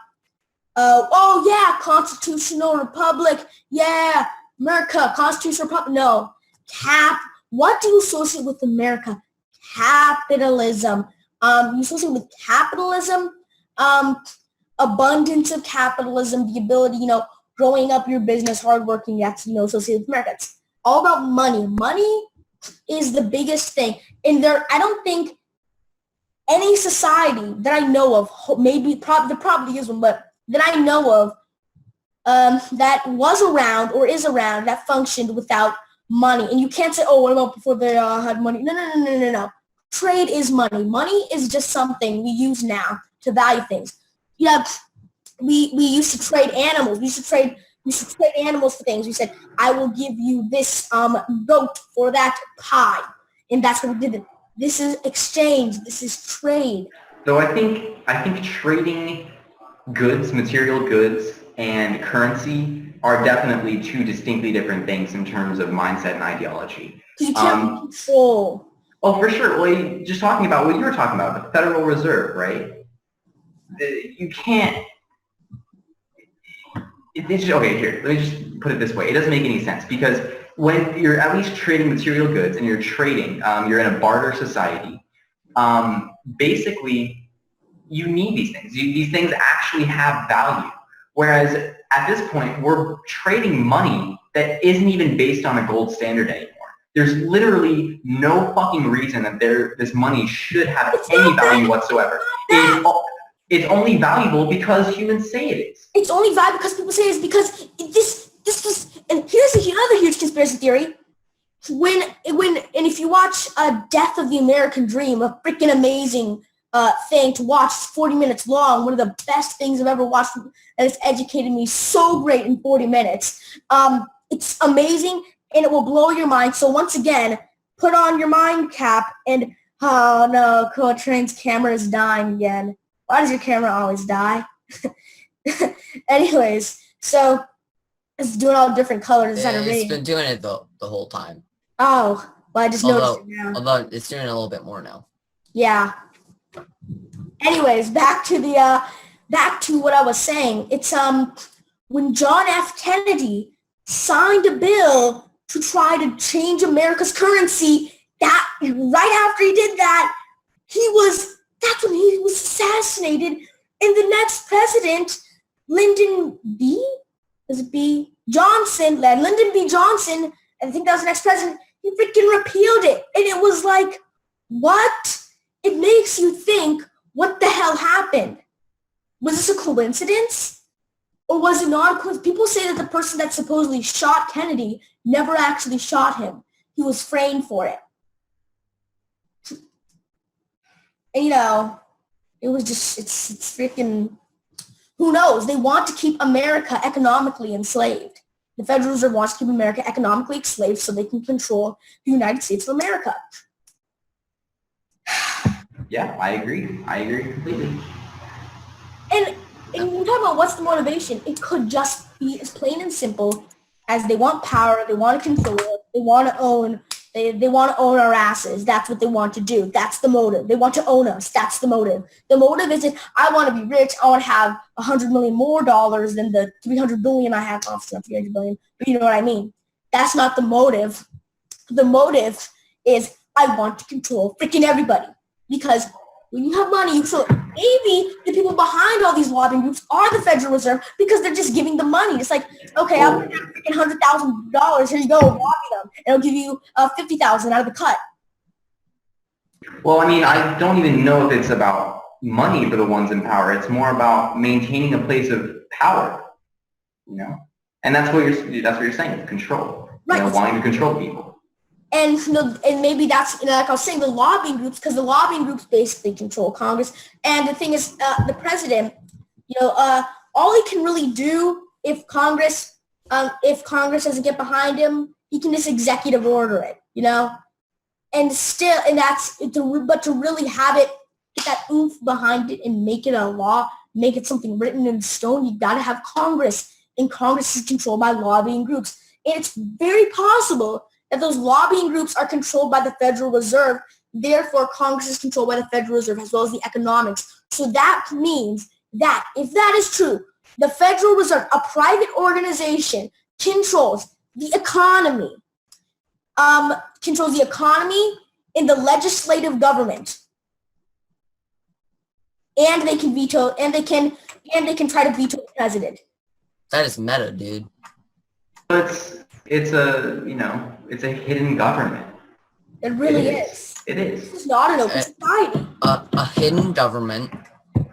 oh yeah, constitutional republic, yeah, America, constitutional republic. No, what do you associate with America? Capitalism. You associate with capitalism, abundance of capitalism, the ability, you know, growing up your business, hardworking, that's, you know, associated with America. It's all about money. Money is the biggest thing. And I don't think any society that I know of, there probably is one, but that I know of, that was around or is around that functioned without money. And you can't say, oh, what about before they had money? No. Trade is money. Money is just something we use now to value things. Yeah, we used to trade animals. We used to trade animals for things. We said, I will give you this goat for that pie. And that's what we did. This is exchange. This is trade. So I think trading goods, material goods, and currency are definitely two distinctly different things in terms of mindset and ideology. You can't control. Oh, for sure. Well, just talking about what you were talking about, the Federal Reserve, right? You can't. Okay, here, let me just put it this way. It doesn't make any sense, because when you're at least trading material goods and you're trading, you're in a barter society, basically you need these things. These things actually have value. Whereas at this point, we're trading money that isn't even based on a gold standard anymore. There's literally no fucking reason that this money should have any value whatsoever. It's only valuable because humans say it is. It's only valuable because people say it is, because this was, and here's another huge conspiracy theory. And if you watch Death of the American Dream, a freaking amazing thing to watch, it's 40 minutes long, one of the best things I've ever watched, and it's educated me so great in 40 minutes. It's amazing, and it will blow your mind. So once again, put on your mind cap, and oh no, Coltrane's camera is dying again. Why does your camera always die? Anyways, so it's doing all different colors. It's been doing it the whole time. Oh, well, I just noticed it now. Although it's doing it a little bit more now. Yeah. Anyways, back to what I was saying. It's when John F. Kennedy signed a bill to try to change America's currency, that right after he did that, that's when he was assassinated. And the next president, Lyndon B. Johnson, I think that was the next president, he freaking repealed it. And it was like, what? It makes you think, what the hell happened? Was this a coincidence? Or was it not a coincidence? People say that the person that supposedly shot Kennedy never actually shot him. He was framed for it. And, it was just, it's freaking, who knows? They want to keep America economically enslaved. The Federal Reserve wants to keep America economically enslaved so they can control the United States of America. Yeah, I agree. I agree completely. And when you talk about what's the motivation, it could just be as plain and simple as they want power, they want to control it, they want to own, they want to own our asses. That's what they want to do. That's the motive. They want to own us. That's the motive. The motive isn't, I want to be rich. I want to have $100 million more dollars than the $300 billion I have. Obviously not $300 billion, but you know what I mean. That's not the motive. The motive is I want to control freaking everybody. Because when you have money, you show maybe the people behind all these lobbying groups are the Federal Reserve because they're just giving the money. It's like, okay, I'll give you freaking $100,000. Here you go, lobby them, and I'll give you $50,000 out of the cut. Well, I mean, I don't even know if it's about money for the ones in power. It's more about maintaining a place of power, And that's what you're saying, control. Right. Wanting to control people. And and maybe that's like I was saying, the lobbying groups, because the lobbying groups basically control Congress. And the thing is, the president, all he can really do if Congress doesn't get behind him, he can just executive order it, And still, but to really have it, get that oomph behind it and make it a law, make it something written in stone, you got to have Congress, and Congress is controlled by lobbying groups. And it's very possible that those lobbying groups are controlled by the Federal Reserve. Therefore, Congress is controlled by the Federal Reserve as well as the economics. So that means that if that is true, the Federal Reserve, a private organization, controls the economy, in the legislative government, and they can veto, and they can try to veto the president. That is meta, dude. It's a hidden government. It really is. It is. It's not an open society. A hidden government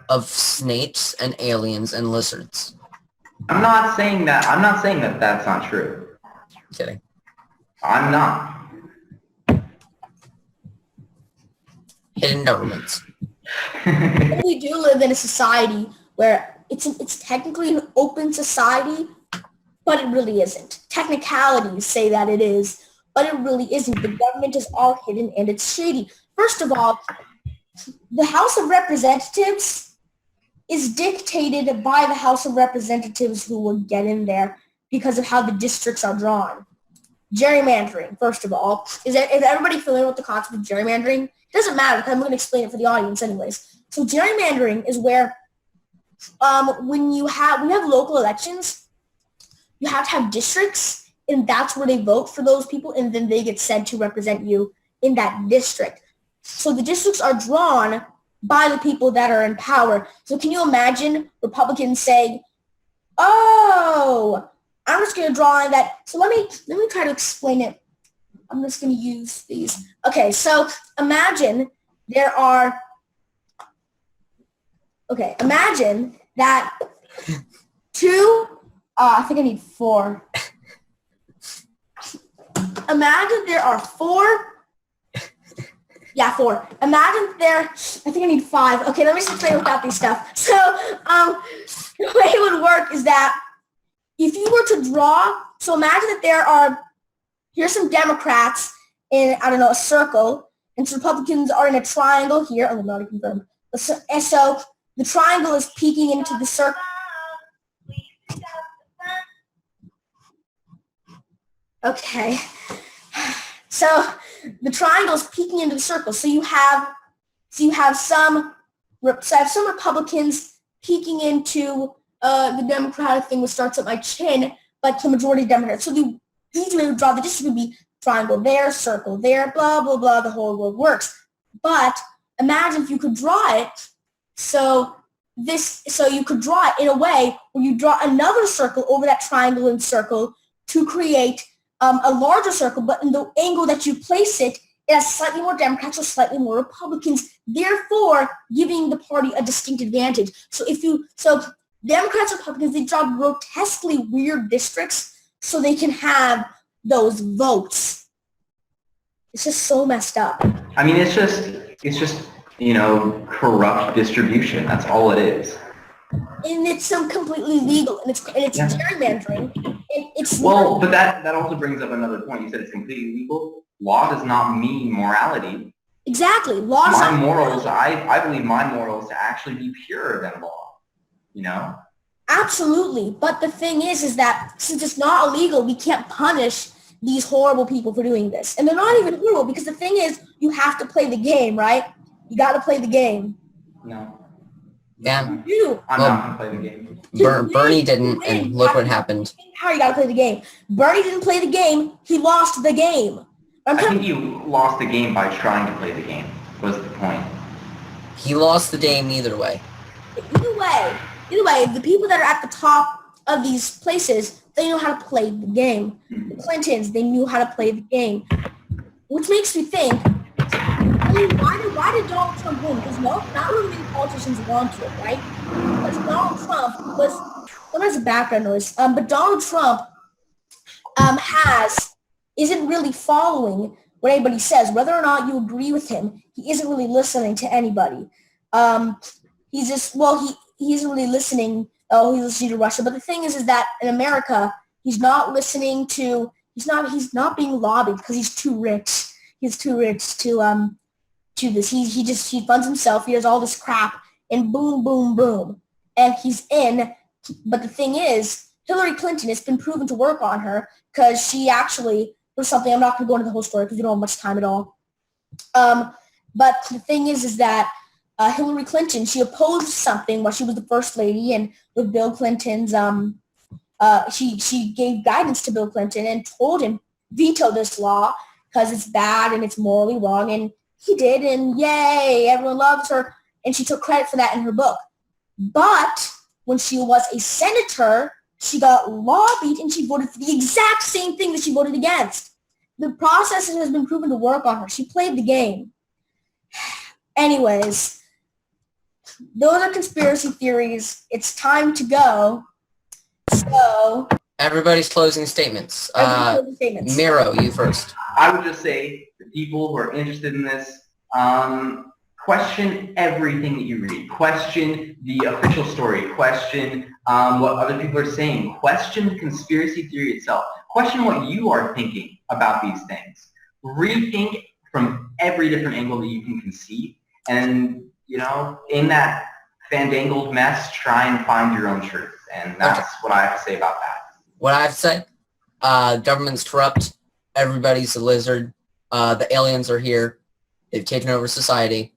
of snakes and aliens and lizards. I'm not saying that that's not true. Kidding. I'm not. Hidden governments. We do live in a society where it's technically an open society, but it really isn't. Technicalities say that it is, but it really isn't. The government is all hidden and it's shady. First of all, the House of Representatives is dictated by the House of Representatives who will get in there because of how the districts are drawn. Gerrymandering, first of all. Is everybody familiar with the concept of gerrymandering? It doesn't matter because I'm going to explain it for the audience anyways. So gerrymandering is where when you have local elections, you have to have districts, and that's where they vote for those people, and then they get sent to represent you in that district. So the districts are drawn by the people that are in power. So can you imagine Republicans saying, oh, I'm just going to draw on that. So let me try to explain it. I'm just going to use these. Okay, so imagine that I think I need 4. Imagine there are 4. Yeah, 4. Imagine I think I need 5. Okay, let me just explain without these stuff. So the way it would work is that if you were to draw, so imagine that here's some Democrats in, a circle, and some Republicans are in a triangle here. Oh, not confirmed. And so the triangle is peeking into the circle. Okay. So the triangle is peeking into the circle. So you have some Republicans peeking into the Democratic thing, which starts at my chin, but the majority of Democrats. So the easy way to draw the district would be triangle there, circle there, blah, blah, blah, the whole world works. But imagine if you could draw it, so you could draw it in a way where you draw another circle over that triangle and circle to create a larger circle, but in the angle that you place it it has slightly more Democrats or slightly more Republicans, therefore giving the party a distinct advantage. So Democrats and Republicans, they draw grotesquely weird districts so they can have those votes. It's just so messed up. I mean, it's just corrupt distribution. That's all it is. And it's so completely legal, and it's gerrymandering. And it's but that also brings up another point. You said it's completely legal. Law does not mean morality. Exactly. Law does not mean morals. I believe my morals to actually be purer than law. Absolutely. But the thing is that since it's not illegal, we can't punish these horrible people for doing this. And they're not even horrible because the thing is, you have to play the game, right? You got to play the game. No. Yeah. I'm not going to play the game. Bernie didn't, and look what happened. How you got to play the game? Bernie didn't play the game. He lost the game. I think you lost the game by trying to play the game, was the point. He lost the game either way. Either way, the people that are at the top of these places, they know how to play the game. The Clintons, they knew how to play the game. Which makes me think, why did Donald Trump win? Because not really many politicians want to, right? Because Donald Trump was, well, there's a background noise, but Donald Trump isn't really following what anybody says. Whether or not you agree with him, he isn't really listening to anybody. He isn't really listening. Oh, he's listening to Russia. But the thing is that in America, he's not listening to. He's not being lobbied because he's too rich. He's too rich to this. He funds himself. He does all this crap, and boom, boom, boom, and he's in. But the thing is, Hillary Clinton, it's been proven to work on her because she actually, there's something, I'm not going to go into the whole story because we don't have much time at all. But the thing is that Hillary Clinton, she opposed something while she was the first lady, and with Bill Clinton's, she gave guidance to Bill Clinton and told him, veto this law because it's bad and it's morally wrong, and he did, and yay, everyone loves her, and she took credit for that in her book. But when she was a senator, she got lobbied and she voted for the exact same thing that she voted against. The process has been proven to work on her. She played the game. Anyways, those are conspiracy theories. It's time to go. So everybody's closing statements. Miro, you first. I would just say the people who are interested in this, question everything that you read. Question the official story. Question what other people are saying. Question the conspiracy theory itself. Question what you are thinking about these things. Rethink from every different angle that you can conceive. And, in that fandangled mess, try and find your own truth. And that's what I have to say about that. What I have to say, government's corrupt. Everybody's a lizard. The aliens are here. They've taken over society.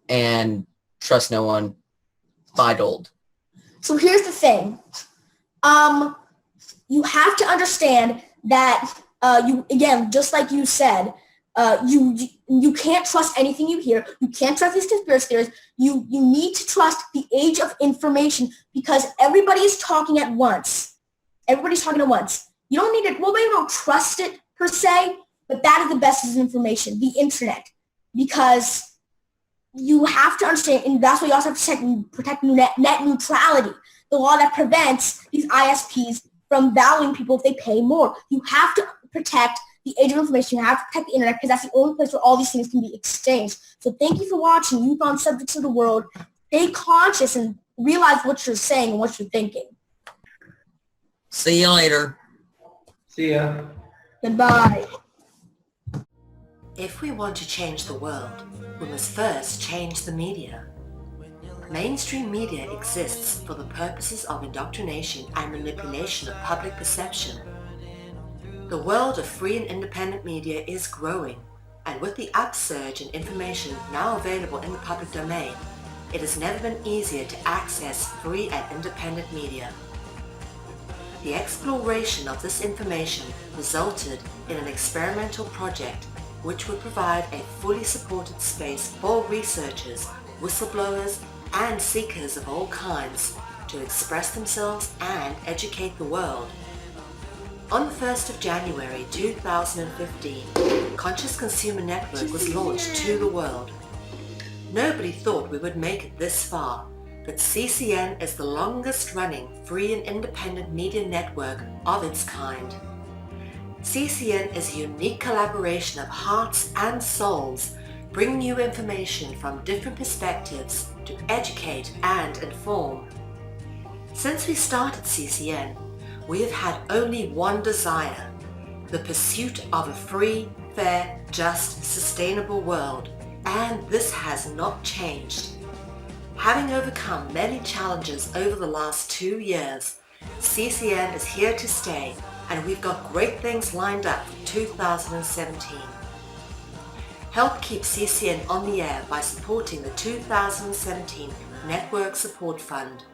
And trust no one. Bye, Dold. So here's the thing. You have to understand that just like you said, you can't trust anything you hear. You can't trust these conspiracy theories. You need to trust the age of information because everybody is talking at once. Everybody's talking at once. You don't need it. Well, maybe you don't trust it per se, but that is the best information, the internet, because you have to understand, and that's why you also have to protect net neutrality, the law that prevents these ISPs from valuing people if they pay more. You have to protect the age of information. You have to protect the internet because that's the only place where all these things can be exchanged. So thank you for watching Youth on Subjects of the World. Stay conscious and realize what you're saying and what you're thinking. See you later. See ya. Goodbye. If we want to change the world, we must first change the media. Mainstream media exists for the purposes of indoctrination and manipulation of public perception. The world of free and independent media is growing, and with the upsurge in information now available in the public domain, it has never been easier to access free and independent media. The exploration of this information resulted in an experimental project which would provide a fully supported space for researchers, whistleblowers, and seekers of all kinds to express themselves and educate the world. On the 1st of January 2015, Conscious Consumer Network was launched to the world. Nobody thought we would make it this far, but CCN is the longest running free and independent media network of its kind. CCN is a unique collaboration of hearts and souls, bringing you information from different perspectives to educate and inform. Since we started CCN, we have had only one desire, the pursuit of a free, fair, just, sustainable world, and this has not changed. Having overcome many challenges over the last 2 years, CCN is here to stay, and we've got great things lined up for 2017. Help keep CCN on the air by supporting the 2017 Network Support Fund.